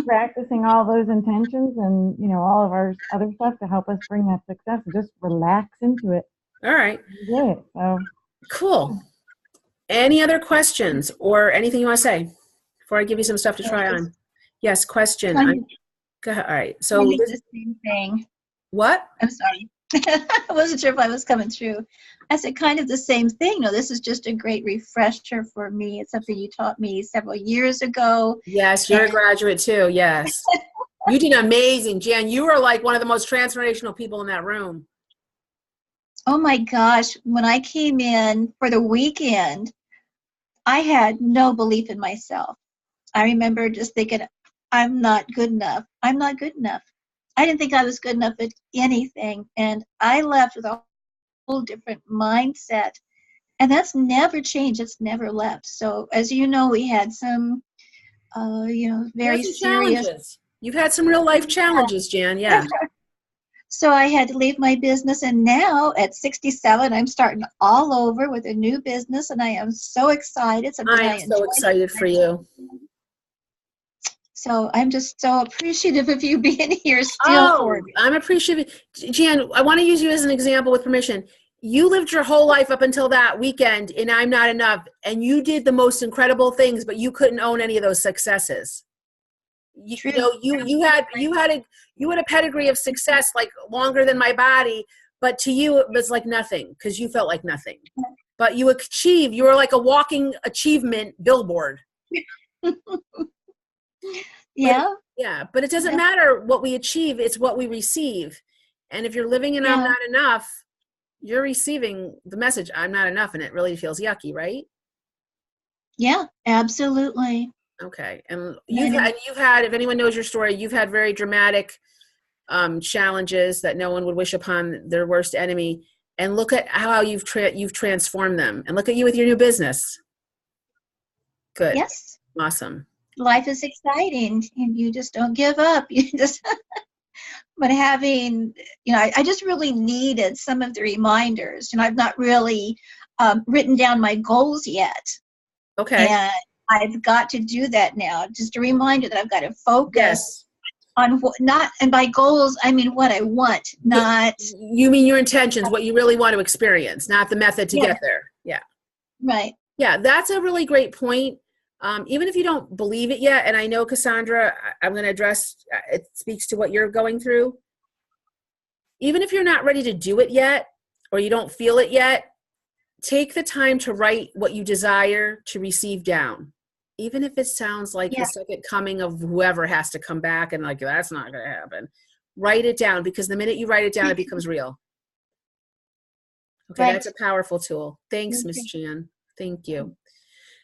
Practicing all those intentions and, you know, all of our other stuff to help us bring that success and just relax into it. All right. Enjoy it. So cool. Any other questions or anything you want to say before I give you some stuff to try on? Yes, question. Go ahead. All right. So the same thing. What? I'm sorry. I wasn't sure if I was coming through. I said kind of the same thing. No, this is just a great refresher for me. It's something you taught me several years ago. Yes, you're a graduate too. Yes. You did amazing, Jan. You were like one of the most transformational people in that room. Oh my gosh. When I came in for the weekend, I had no belief in myself. I remember just thinking, I'm not good enough. I'm not good enough. I didn't think I was good enough at anything. And I left with a whole different mindset. And that's never changed. It's never left. So as you know, we had some, very serious challenges. You've had some real life challenges, Jan. Yeah. So I had to leave my business. And now at 67, I'm starting all over with a new business. And I am so excited. I am so excited for you. So I'm just so appreciative of you being here still for me. I'm appreciative. Jan, I want to use you as an example with permission. You lived your whole life up until that weekend in I'm Not Enough, and you did the most incredible things, but you couldn't own any of those successes. You had a pedigree of success like longer than my body, but to you it was like nothing because you felt like nothing. But you achieved. You were like a walking achievement billboard. Yeah. But it doesn't matter what we achieve, it's what we receive. And if you're living in I'm not enough, you're receiving the message I'm not enough, and it really feels yucky, right? Yeah, absolutely. Okay. And you've had, if anyone knows your story, you've had very dramatic challenges that no one would wish upon their worst enemy. And look at how you've transformed them. And look at you with your new business. Good. Yes. Awesome. Life is exciting and you just don't give up. You just, but having, I just really needed some of the reminders. I've not really written down my goals yet. Okay. And I've got to do that now. Just a reminder that I've got to focus on and by goals, I mean what I want, not. You mean your intentions, what you really want to experience, not the method to get there. Yeah. Right. Yeah, that's a really great point. Even if you don't believe it yet, and I know, Cassandra, I'm going to address, it speaks to what you're going through. Even if you're not ready to do it yet, or you don't feel it yet, take the time to write what you desire to receive down. Even if it sounds like the second coming of whoever has to come back and like, that's not going to happen. Write it down, because the minute you write it down, it becomes real. Okay, that's a powerful tool. Thanks, Miss Jan. Thank you.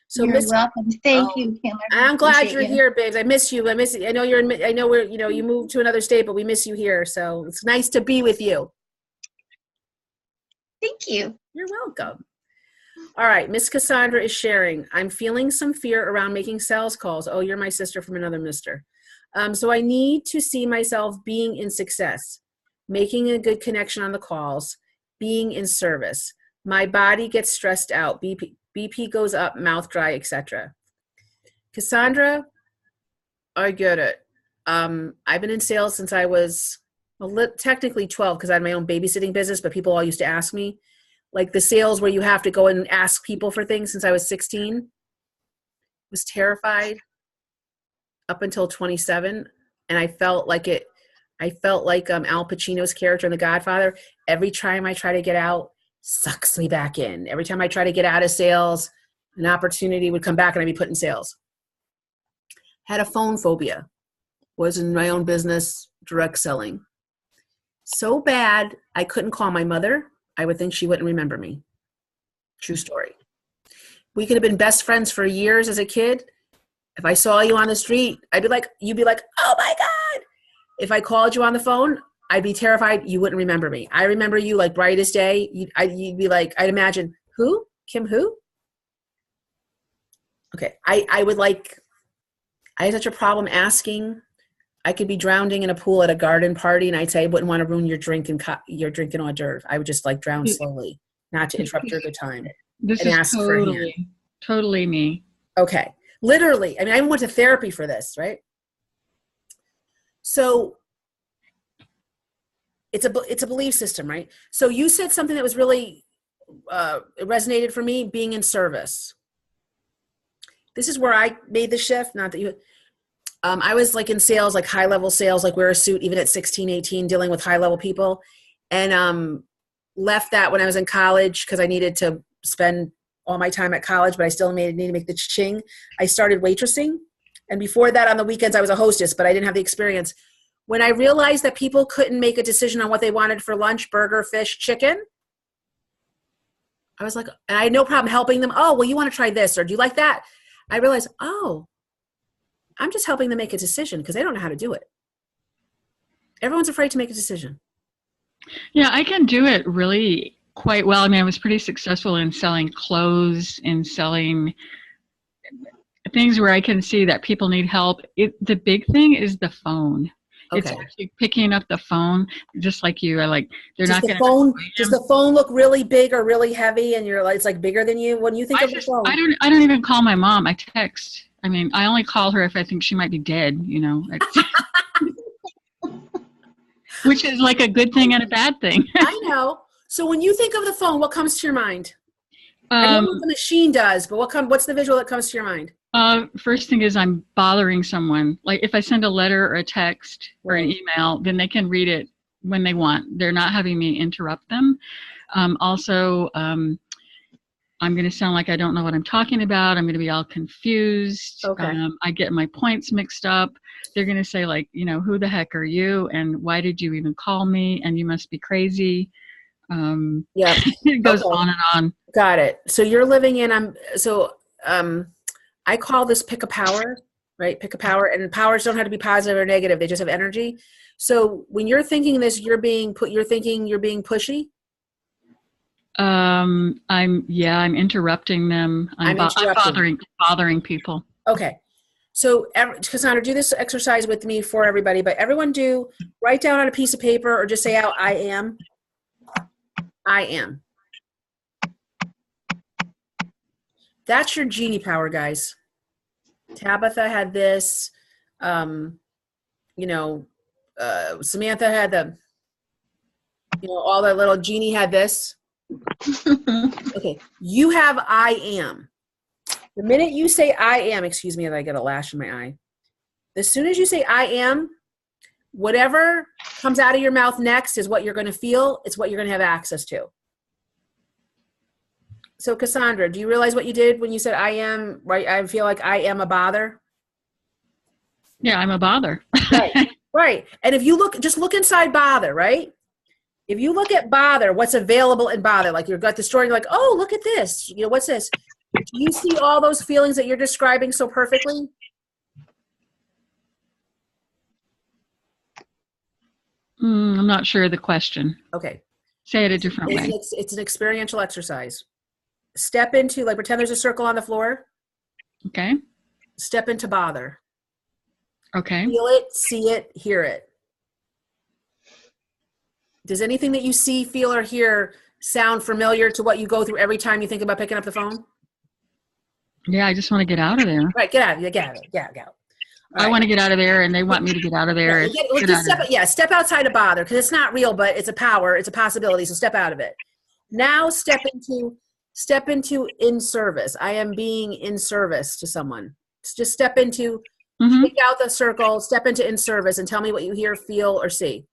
So You're welcome. Thank Oh, you, Kim. I really I'm glad appreciate you're you. here, babes. I miss you. I miss you. I know I know you moved to another state, but we miss you here. So it's nice to be with you. Thank you. You're welcome. All right. Miss Cassandra is sharing. I'm feeling some fear around making sales calls. Oh, you're my sister from another mister. So I need to see myself being in success, making a good connection on the calls, being in service. My body gets stressed out. BP goes up, mouth dry, etc. Cassandra, I get it. I've been in sales since I was technically 12 because I had my own babysitting business, but people all used to ask me. Like the sales where you have to go and ask people for things since I was 16. Was terrified up until 27. And I felt like Al Pacino's character in The Godfather. Every time I try to get out, sucks me back in. Every time I try to get out of sales, an opportunity would come back and I'd be put in sales. Had a phone phobia. Was in my own business, direct selling. So bad, I couldn't call my mother. I would think she wouldn't remember me. True story. We could have been best friends for years as a kid. If I saw you on the street, you'd be like, oh my God. If I called you on the phone, I'd be terrified you wouldn't remember me. I remember you like bright as day. You'd be like, I'd imagine, who? Kim who? Okay, I had such a problem asking. I could be drowning in a pool at a garden party, and I'd say I wouldn't want to ruin your drink and your drinking hors d'oeuvre. I would just like drown slowly, not to interrupt your good time. This and is ask for a hand. totally me. Okay, literally. I mean, I even went to therapy for this, right? So it's a belief system, right? So you said something that was really it resonated for me: being in service. This is where I made the shift. Not that you. I was like in sales, like high level sales, like wear a suit, even at 16, 18, dealing with high level people, and left that when I was in college because I needed to spend all my time at college, but I still need to make the ching. I started waitressing. And before that on the weekends, I was a hostess, but I didn't have the experience. When I realized that people couldn't make a decision on what they wanted for lunch, burger, fish, chicken, I was like, and I had no problem helping them. Oh, well, you want to try this, or do you like that? I realized, oh, I'm just helping them make a decision because they don't know how to do it. Everyone's afraid to make a decision. Yeah, I can do it really quite well. I mean, I was pretty successful in selling clothes and selling things where I can see that people need help. The big thing is the phone. Okay. It's actually picking up the phone, just like you. They're not going to. Does the phone look really big or really heavy, and it's like bigger than you? When you think of the phone, I don't even call my mom. I text. I mean, I only call her if I think she might be dead. Which is like a good thing and a bad thing. I know. So when you think of the phone, what comes to your mind? I know what the machine does, but what's the visual that comes to your mind? First thing is I'm bothering someone. Like if I send a letter or a text or an email, then they can read it when they want. They're not having me interrupt them. Also, I'm going to sound like I don't know what I'm talking about. I'm going to be all confused. Okay. I get my points mixed up. They're going to say like, who the heck are you? And why did you even call me? And you must be crazy. Yeah. It goes on and on. Got it. So you're living in, I call this pick a power, right? Pick a power, and powers don't have to be positive or negative. They just have energy. So when you're thinking this, you're being pushy. I'm interrupting them. I'm bothering people. Okay. So Cassandra, do this exercise with me for everybody, but everyone write down on a piece of paper or just say out, I am. I am. That's your genie power, guys. Tabitha had this, Samantha had all the little genie had this. Okay, you have I am. The minute you say I am, excuse me if I get a lash in my eye. As soon as you say I am, whatever comes out of your mouth next is what you're going to feel. It's what you're going to have access to. So Cassandra, do you realize what you did when you said I am, right? I feel like I am a bother. Yeah, I'm a bother. Right, right. And if you just look inside bother, right? If you look at bother, what's available in bother, like you've got the story, you're like, oh, look at this. What's this? Do you see all those feelings that you're describing so perfectly? I'm not sure of the question. Okay. Say it a different way. It's an experiential exercise. Step into, like, pretend there's a circle on the floor. Okay. Step into bother. Okay. Feel it, see it, hear it. Does anything that you see, feel, or hear sound familiar to what you go through every time you think about picking up the phone? Yeah, I just want to get out of there. Right, get out of it, get out of it, get out. I want to get out of there, and they want me to get out of there. Step outside of bother, because it's not real, but it's a power, it's a possibility, so step out of it. Now step into in service. I am being in service to someone. Just step into, take out the circle, step into in service, and tell me what you hear, feel, or see.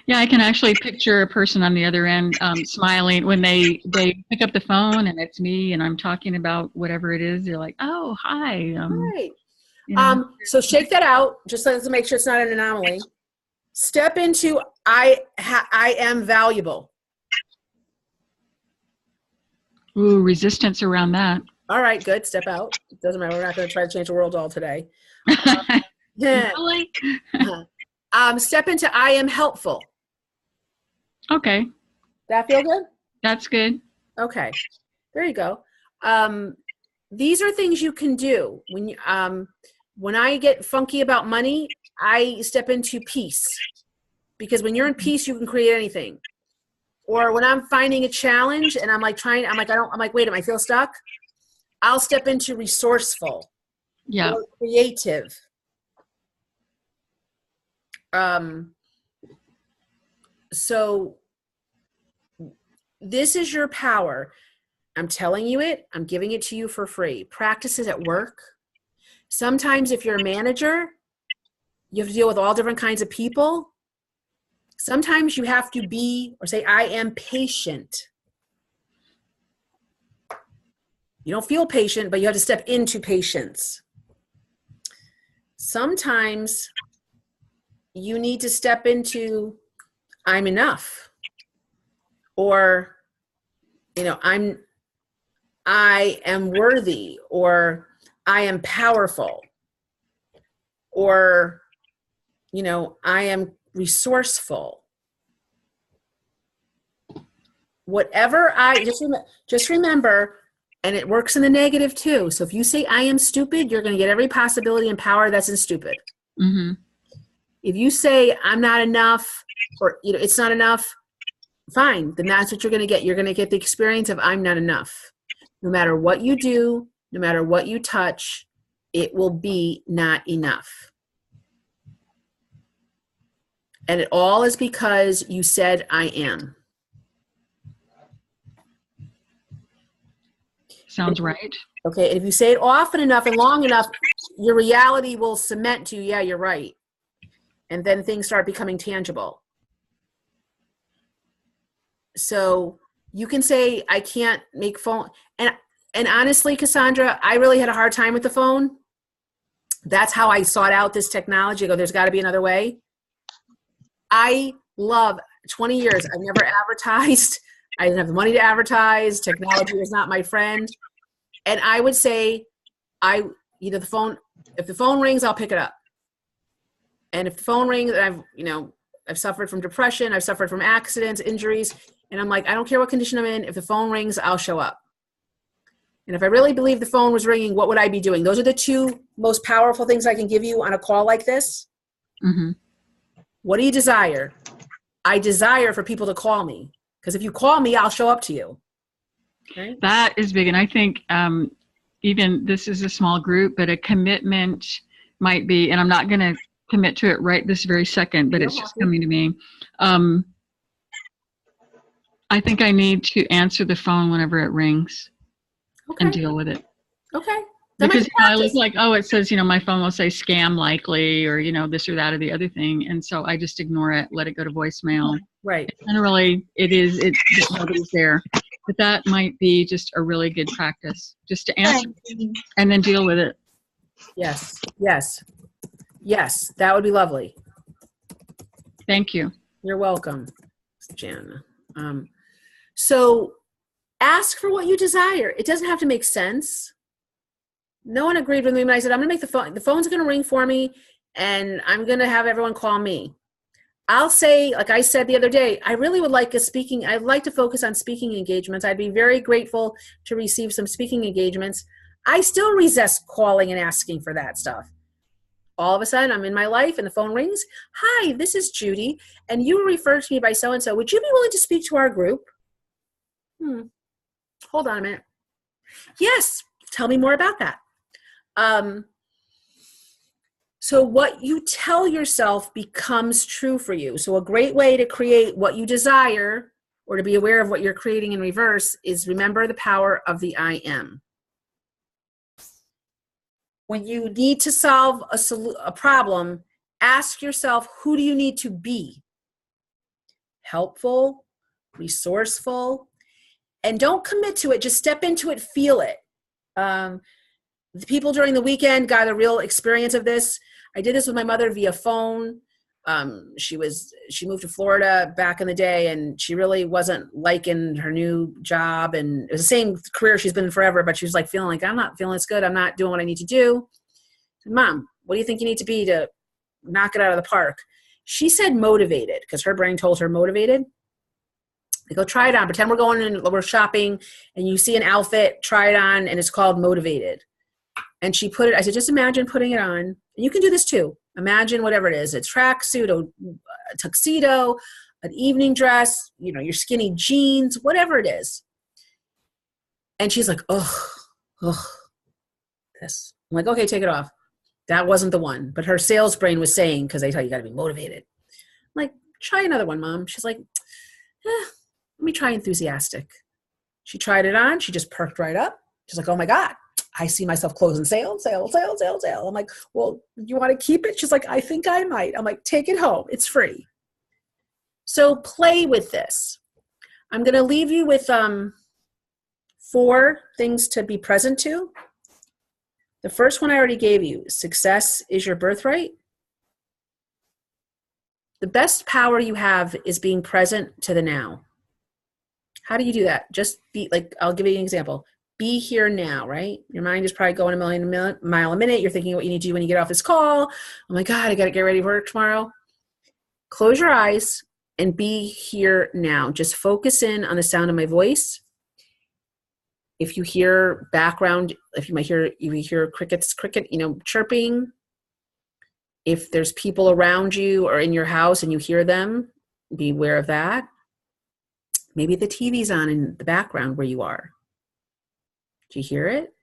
Yeah, I can actually picture a person on the other end smiling when they pick up the phone and it's me and I'm talking about whatever it is. They're like, "Oh, hi." Right. You know. So shake that out, just to make sure it's not an anomaly. Step into I am valuable. Ooh, resistance around that. All right, good. Step out. It doesn't matter. We're not going to try to change the world all today. Really? Step into I am helpful. Okay. That feel good? That's good. Okay. There you go. These are things you can do. When I get funky about money, I step into peace. Because when you're in peace, you can create anything. Or when I'm finding a challenge and I'm like, wait a minute, I feel stuck. I'll step into resourceful. Yeah. Or creative. So this is your power. I'm telling you it. I'm giving it to you for free. Practice it at work. Sometimes if you're a manager, you have to deal with all different kinds of people. Sometimes you have to be or say, I am patient. You don't feel patient, but you have to step into patience. Sometimes you need to step into I'm enough. Or, I am worthy, or I am powerful, or, I am resourceful. Whatever just remember, and it works in the negative too. So if you say I am stupid, you're going to get every possibility and power that's in stupid. Mm-hmm. If you say I'm not enough, or it's not enough, fine, then that's what you're going to get. You're going to get the experience of I'm not enough. No matter what you do, no matter what you touch, it will be not enough. And it all is because you said I am. Sounds right. Okay, and if you say it often enough and long enough, your reality will cement to, yeah, you're right. And then things start becoming tangible. So you can say, I can't make phone. And honestly, Cassandra, I really had a hard time with the phone. That's how I sought out this technology. I go, there's got to be another way. I love 20 years. I've never advertised. I didn't have the money to advertise. Technology was not my friend. And I would say, if the phone rings, I'll pick it up. And if the phone rings, I've suffered from depression, I've suffered from accidents, injuries, and I'm like, I don't care what condition I'm in. If the phone rings, I'll show up. And if I really believe the phone was ringing, what would I be doing? Those are the two most powerful things I can give you on a call like this. Mm-hmm. What do you desire? I desire for people to call me. Because if you call me, I'll show up to you. Okay? That is big. And I think even this is a small group, but a commitment might be, and I'm not going to commit to it right this very second, but it's just coming to me. I think I need to answer the phone whenever it rings and deal with it. Okay. Because I look like, it says, my phone will say scam likely, or, this or that or the other thing. And so I just ignore it, let it go to voicemail. Right. Generally, nobody's there. But that might be just a really good practice, just to answer and then deal with it. Yes. Yes. Yes. That would be lovely. Thank you. You're welcome, Jan. So Ask for what you desire. It doesn't have to make sense. No one agreed with me when I said, I'm going to make the phone's going to ring for me, and I'm going to have everyone call me. I'll say, like I said the other day, I really would like I'd like to focus on speaking engagements. I'd be very grateful to receive some speaking engagements. I still resist calling and asking for that stuff. All of a sudden, I'm in my life and the phone rings. Hi, this is Judy, and you were referred to me by so-and-so. Would you be willing to speak to our group? Hold on a minute. Yes, tell me more about that. So what you tell yourself becomes true for you. So a great way to create what you desire, or to be aware of what you're creating in reverse, is remember the power of the I am. When you need to solve a problem, ask yourself, who do you need to be? Helpful, resourceful, and don't commit to it. Just step into it, feel it. The people during the weekend got a real experience of this. I did this with my mother via phone. She moved to Florida back in the day, and she really wasn't liking her new job. And it was the same career she's been in forever, but she was like feeling like, I'm not feeling this good. I'm not doing what I need to do. I said, Mom, what do you think you need to be to knock it out of the park? She said motivated, because her brain told her motivated. I go, try it on. Pretend we're going and we're shopping, and you see an outfit, try it on, and it's called motivated. And she put it, I said, just imagine putting it on. And you can do this too. Imagine whatever it is. A tracksuit, a tuxedo, an evening dress, your skinny jeans, whatever it is. And she's like, this. I'm like, okay, take it off. That wasn't the one. But her sales brain was saying, because they tell you got to be motivated. I'm like, try another one, Mom. She's like, let me try enthusiastic. She tried it on. She just perked right up. She's like, oh my God, I see myself closing sale. I'm like, well, you want to keep it? She's like, I think I might. I'm like, take it home. It's free. So play with this. I'm going to leave you with 4 things to be present to. The first one I already gave you. Success is your birthright. The best power you have is being present to the now. How do you do that? Just be like, I'll give you an example. Be here now, right? Your mind is probably going a mile a minute. You're thinking what you need to do when you get off this call. Oh my God, I got to get ready for work tomorrow. Close your eyes and be here now. Just focus in on the sound of my voice. If you hear background, if you hear cricket, chirping. If there's people around you or in your house and you hear them, be aware of that. Maybe the TV's on in the background where you are. Do you hear it?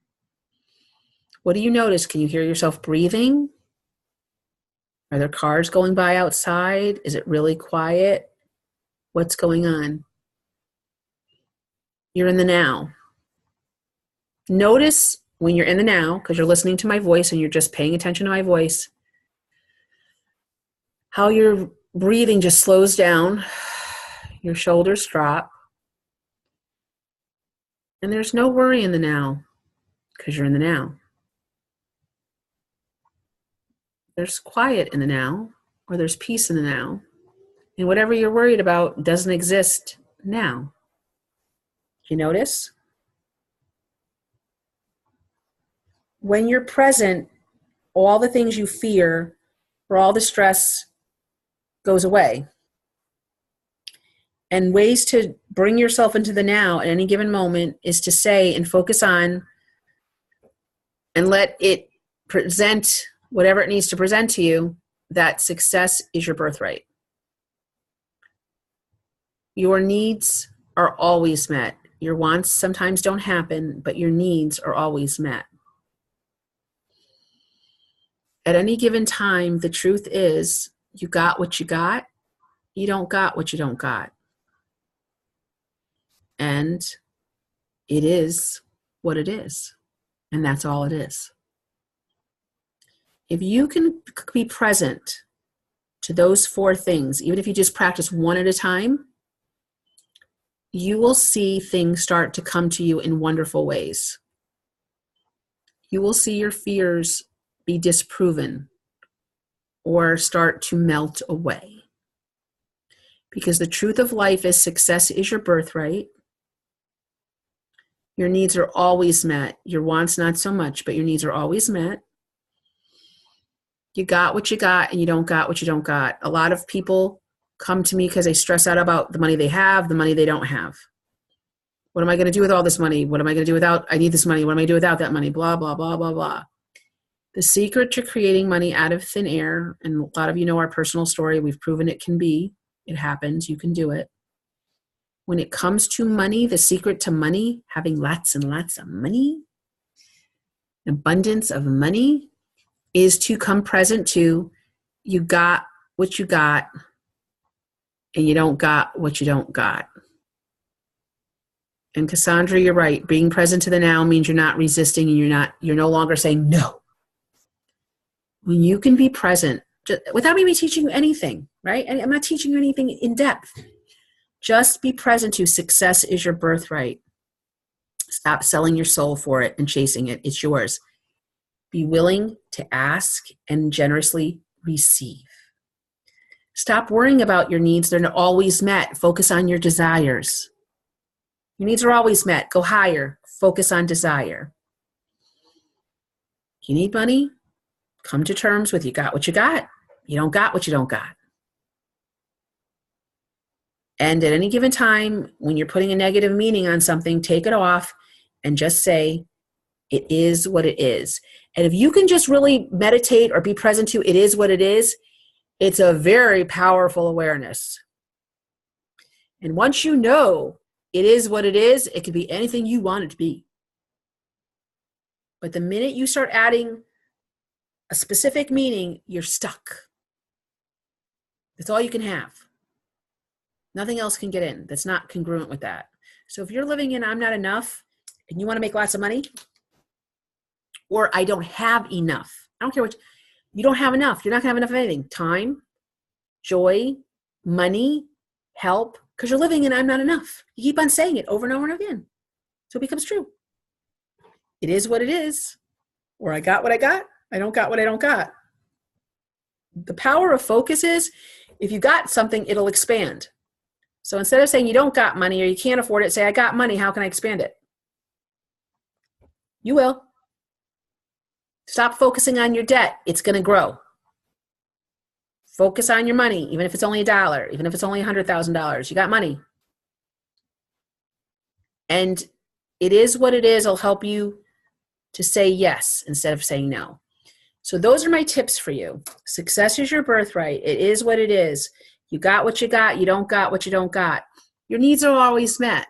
What do you notice? Can you hear yourself breathing? Are there cars going by outside? Is it really quiet? What's going on? You're in the now. Notice when you're in the now, because you're listening to my voice and you're just paying attention to my voice, how your breathing just slows down, your shoulders drop, and there's no worry in the now, because you're in the now. There's quiet in the now, or there's peace in the now, and whatever you're worried about doesn't exist now. You notice? When you're present, all the things you fear or all the stress goes away. And ways to bring yourself into the now at any given moment is to say and focus on and let it present whatever it needs to present to you, that success is your birthright. Your needs are always met. Your wants sometimes don't happen, but your needs are always met. At any given time, the truth is you got what you got. You don't got what you don't got. And it is what it is. And that's all it is. If you can be present to those 4 things, even if you just practice one at a time, you will see things start to come to you in wonderful ways. You will see your fears be disproven or start to melt away. Because the truth of life is success is your birthright. Your needs are always met. Your wants, not so much, but your needs are always met. You got what you got, and you don't got what you don't got. A lot of people come to me because they stress out about the money they have, the money they don't have. What am I going to do with all this money? What am I going to do without, I need this money. What am I going to do without that money? Blah, blah, blah, blah, blah. The secret to creating money out of thin air, and a lot of you know our personal story, we've proven it can be, it happens, you can do it. When it comes to money, the secret to money, having lots and lots of money, abundance of money, is to come present to, you got what you got, and you don't got what you don't got. And Cassandra, you're right. Being present to the now means you're not resisting, and you're no longer saying no. When you can be present, just, without me teaching you anything, right? I'm not teaching you anything in depth. Just be present to success is your birthright. Stop selling your soul for it and chasing it. It's yours. Be willing to ask and generously receive. Stop worrying about your needs. They're not always met. Focus on your desires. Your needs are always met. Go higher. Focus on desire. You need money? Come to terms with you got what you got. You don't got what you don't got. And at any given time, when you're putting a negative meaning on something, take it off and just say, it is what it is. And if you can just really meditate or be present to it is what it is, it's a very powerful awareness. And once you know it is what it is, it could be anything you want it to be. But the minute you start adding a specific meaning, you're stuck. That's all you can have. Nothing else can get in that's not congruent with that. So if you're living in I'm not enough and you want to make lots of money, or I don't have enough, I don't care what, you don't have enough. You're not going to have enough of anything. Time, joy, money, help, because you're living in I'm not enough. You keep on saying it over and over and over again. So it becomes true. It is what it is. Or I got what I got. I don't got what I don't got. The power of focus is if you got something, it'll expand. So instead of saying you don't got money or you can't afford it, say I got money. How can I expand it? You will. Stop focusing on your debt. It's going to grow. Focus on your money, even if it's only $1, even if it's only $100,000. You got money. And it is what it is. It'll help you to say yes instead of saying no. So those are my tips for you. Success is your birthright. It is what it is. You got what you got. You don't got what you don't got. Your needs are always met.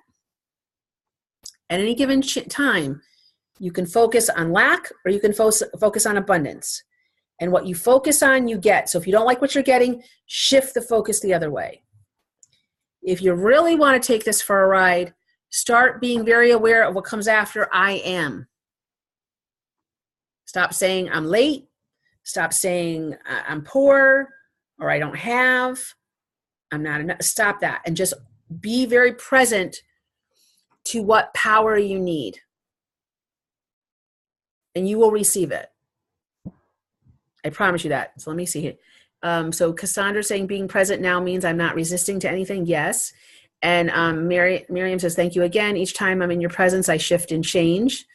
At any given time, you can focus on lack or you can focus on abundance. And what you focus on, you get. So if you don't like what you're getting, shift the focus the other way. If you really want to take this for a ride, start being very aware of what comes after I am. Stop saying I'm late. Stop saying I'm poor or I don't have. I'm not enough. Stop that and just be very present to what power you need. And you will receive it. I promise you that. So let me see here. So Cassandra saying being present now means I'm not resisting to anything. Yes. And Miriam says, thank you again. Each time I'm in your presence, I shift and change.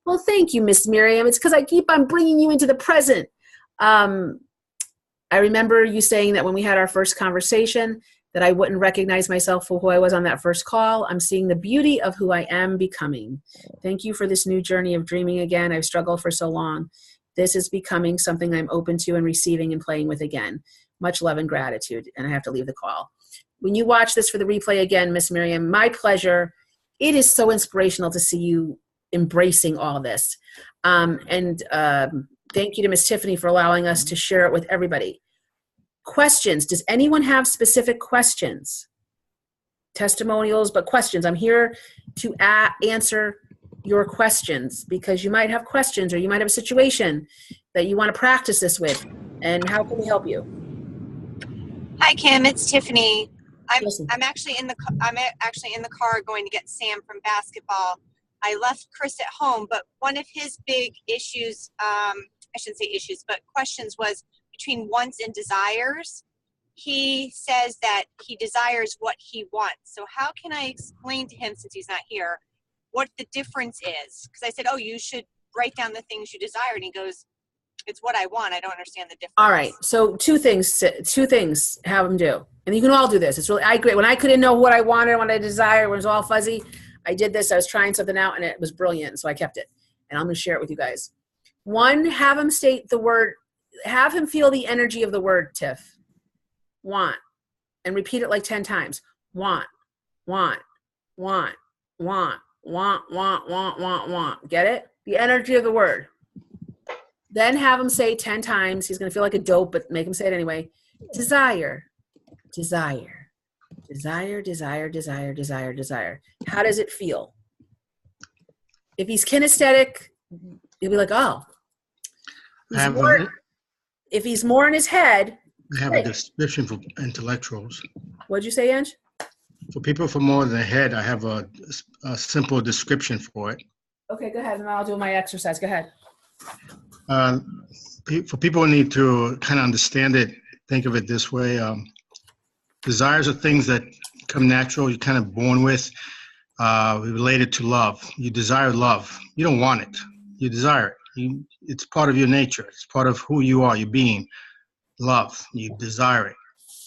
Well, thank you, Miss Miriam. It's because I keep on bringing you into the present. I remember you saying that when we had our first conversation that I wouldn't recognize myself for who I was on that first call. I'm seeing the beauty of who I am becoming. Thank you for this new journey of dreaming again. I've struggled for so long. This is becoming something I'm open to and receiving and playing with again. Much love and gratitude. And I have to leave the call. When you watch this for the replay again, Miss Miriam, my pleasure. It is so inspirational to see you embracing all this. Thank you to Miss Tiffany for allowing us to share it with everybody. Questions. Does anyone have specific questions? Testimonials, but questions. I'm here to answer your questions because you might have questions or you might have a situation that you want to practice this with. And how can we help you? Hi, Kim. It's Tiffany. I'm actually in the car going to get Sam from basketball. I left Chris at home, but one of his big issues, I shouldn't say issues, but questions was between wants and desires. He says that he desires what he wants. So how can I explain to him, since he's not here, what the difference is. Because I said, oh, you should write down the things you desire. And he goes, it's what I want. I don't understand the difference. All right. So two things have them do. And you can all do this. It's really, I agree. When I couldn't know what I wanted, what I desired, when it was all fuzzy, I did this. I was trying something out and it was brilliant. So I kept it. And I'm going to share it with you guys. One, have him state the word, have him feel the energy of the word, Tiff. Want. And repeat it like 10 times. Want, want, want, want, want, want, want, want, want. Get it? The energy of the word. Then have him say 10 times. He's going to feel like a dope, but make him say it anyway. Desire, desire, desire, desire, desire, desire, desire. How does it feel? If he's kinesthetic, he'll be like, oh. If he's more in his head. I have a description for intellectuals. What'd you say, Ange? For people for more than a head, I have a simple description for it. Okay, go ahead, and I'll do my exercise. Go ahead. For people who need to kind of understand it, think of it this way. Desires are things that come natural, you're kind of born with, related to love. You desire love. You don't want it. You desire it. It's part of your nature. It's part of who you are, your being. Love. You desire it.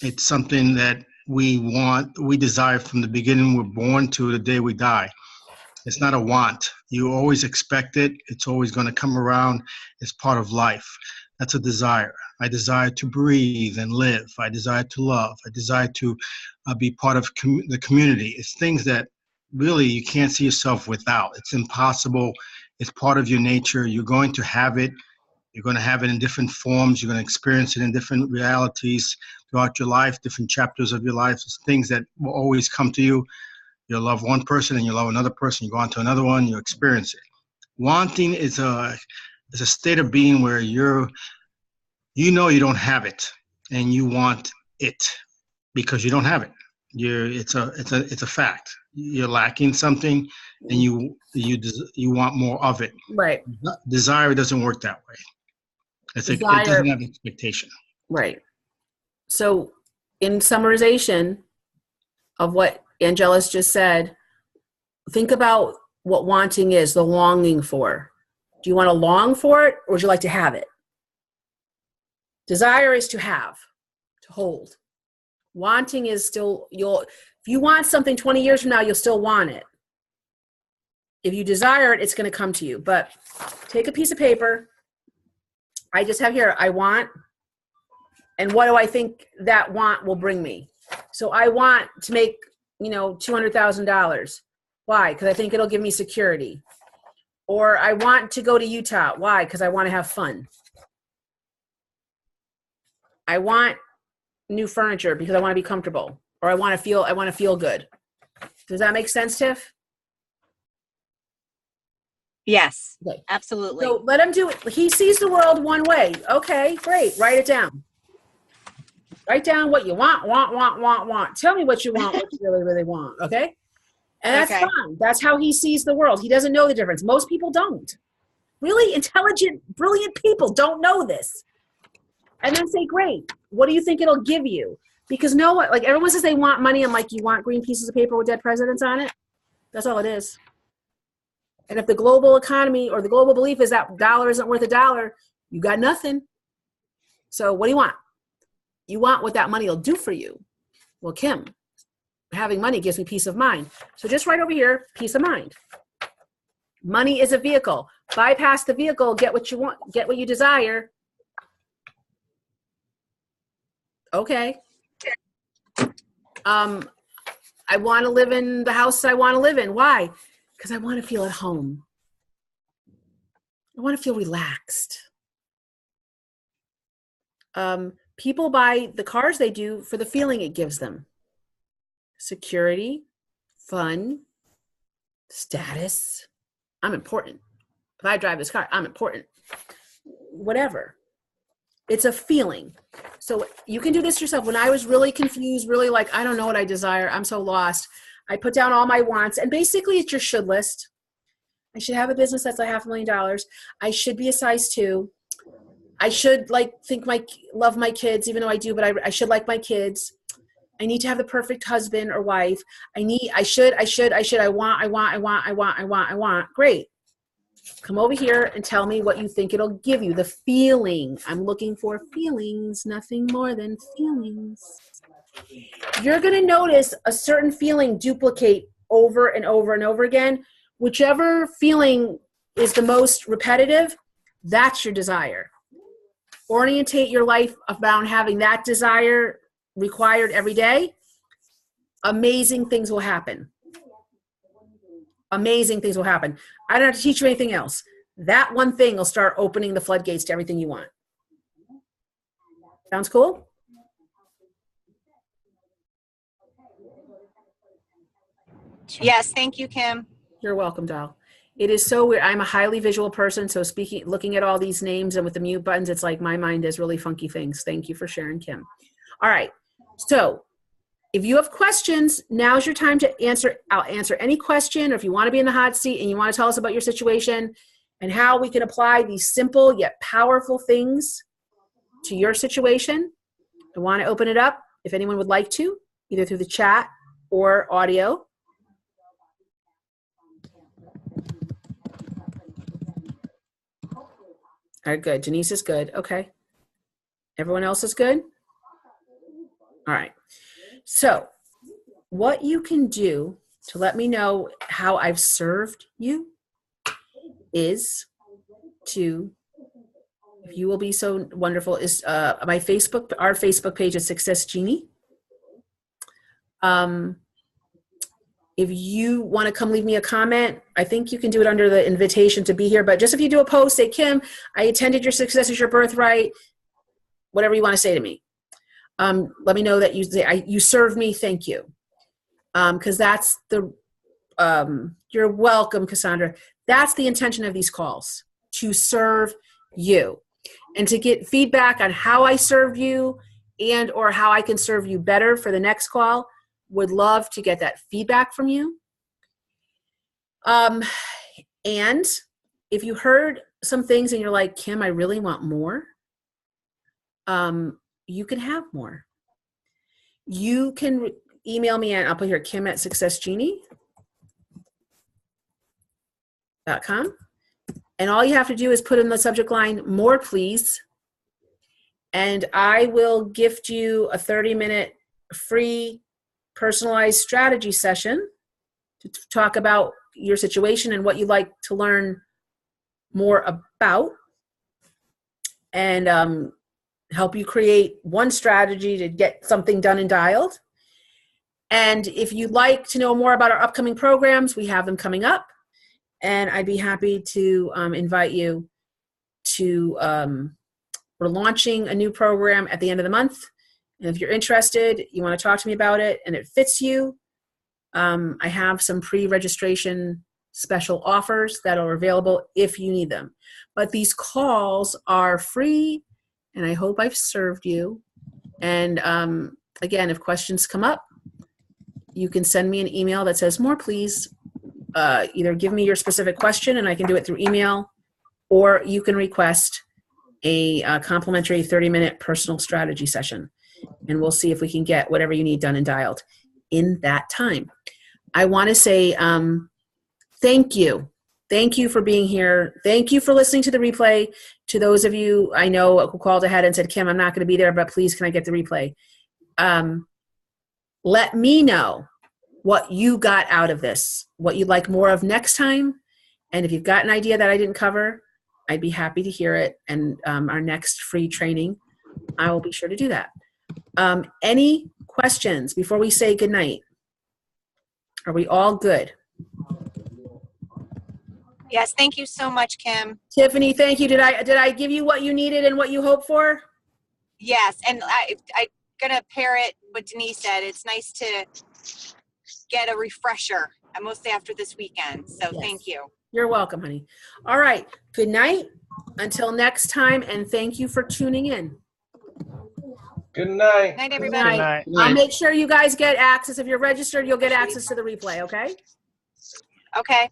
It's something that we want, we desire from the beginning we're born to the day we die. It's not a want. You always expect it. It's always going to come around. It's part of life. That's a desire. I desire to breathe and live. I desire to love. I desire to be part of the community. It's things that really you can't see yourself without. It's impossible. It's part of your nature. You're going to have it. You're going to have it in different forms. You're going to experience it in different realities throughout your life, different chapters of your life. It's things that will always come to you. You'll love one person and you love another person. You go on to another one, you experience it. Wanting is a state of being where you know you don't have it and you want it because you don't have it. It's a fact. You're lacking something and you want more of it. Right. Desire doesn't work that way. It doesn't have expectation. Right. So in summarization of what Angela's just said, think about what wanting is, the longing for. Do you want to long for it or would you like to have it? Desire is to have, to hold. Wanting is still, if you want something 20 years from now, you'll still want it. If you desire it, it's going to come to you. But take a piece of paper. I just have here, I want, and what do I think that want will bring me? So I want to make, $200,000. Why? Because I think it'll give me security. Or I want to go to Utah. Why? Because I want to have fun. I want new furniture because I want to be comfortable. Or I want to feel good. Does that make sense, Tiff? Yes, Okay. absolutely. So let him do it. He sees the world one way. Okay, great. Write it down. Write down what you want. Tell me what you want, what you really, really want, okay? And that's fine. That's how he sees the world. He doesn't know the difference. Most people don't. Really intelligent, brilliant people don't know this. And then say, great, what do you think it'll give you? Because like everyone says they want money. I'm like, you want green pieces of paper with dead presidents on it? That's all it is. And if the global economy or the global belief is that dollar isn't worth $1, you got nothing. So what do you want? You want what that money will do for you. Well, Kim, having money gives me peace of mind. So just right over here, peace of mind. Money is a vehicle. Bypass the vehicle, get what you want, get what you desire. Okay. I want to live in the house I want to live in. Why? Because I want to feel at home. I want to feel relaxed. People buy the cars they do for the feeling it gives them. Security, fun, status. I'm important. If I drive this car, I'm important. Whatever. It's a feeling. So you can do this yourself. When I was really confused, really like, I don't know what I desire, I'm so lost, I put down all my wants, and basically it's your should list. I should have a business that's like $500,000. I should be a size 2. I should love my kids, even though I do, but I should like my kids. I need to have the perfect husband or wife. I should, I want. Great. Come over here and tell me what you think it'll give you. The feeling. I'm looking for feelings, nothing more than feelings. You're going to notice a certain feeling duplicate over and over and over again. Whichever feeling is the most repetitive, that's your desire. Orientate your life around having that desire required every day. Amazing things will happen. Amazing things will happen. I don't have to teach you anything else. That one thing will start opening the floodgates to everything you want. Sounds cool? Yes, thank you, Kim. You're welcome, doll. It is so weird. I'm a highly visual person, so looking at all these names and with the mute buttons, it's like my mind does really funky things. Thank you for sharing, Kim. All right. So if you have questions, now's your time to answer. I'll answer any question, or if you want to be in the hot seat and you want to tell us about your situation and how we can apply these simple yet powerful things to your situation, I want to open it up if anyone would like to, either through the chat or audio. All right, good. Denise is good. Okay. Everyone else is good? All right. So what you can do to let me know how I've served you is to, if you will be so wonderful, is our Facebook page is Success Genie. If you want to come leave me a comment, I think you can do it under the invitation to be here. But just if you do a post, say, Kim, I attended your Success is Your Birthright, whatever you want to say to me. Let me know that you served me. Thank you. Because that's the, you're welcome, Cassandra. That's the intention of these calls, to serve you and to get feedback on how I served you and or how I can serve you better for the next call. Would love to get that feedback from you. And if you heard some things and you're like, Kim, I really want more, you can have more. You can email me at, I'll put here, kim@successgenie.com. And all you have to do is put in the subject line, more please. And I will gift you a 30-minute free personalized strategy session to talk about your situation and what you'd like to learn more about, and help you create one strategy to get something done and dialed. And if you'd like to know more about our upcoming programs, we have them coming up, and I'd be happy to invite you to, we're launching a new program at the end of the month. And if you're interested, you want to talk to me about it, and it fits you, I have some pre-registration special offers that are available if you need them. But these calls are free, and I hope I've served you. And again, if questions come up, you can send me an email that says, more please. Either give me your specific question, and I can do it through email, or you can request a complimentary 30-minute personal strategy session. And we'll see if we can get whatever you need done and dialed in that time. I want to say thank you. Thank you for being here. Thank you for listening to the replay. To those of you I know who called ahead and said, Kim, I'm not going to be there, but please can I get the replay? Let me know what you got out of this, what you'd like more of next time. And if you've got an idea that I didn't cover, I'd be happy to hear it. And our next free training, I will be sure to do that. Any questions before we say goodnight? Are we all good? Yes, thank you so much, Kim. Tiffany, thank you. Did I give you what you needed and what you hoped for? Yes, and I'm gonna pair it what Denise said. It's nice to get a refresher, mostly after this weekend. So yes. Thank you. You're welcome, honey. All right. Good night. Until next time, and thank you for tuning in. Good night. Good night, everybody. Good night. I'll make sure you guys get access. If you're registered, you'll get access to the replay, okay? Okay.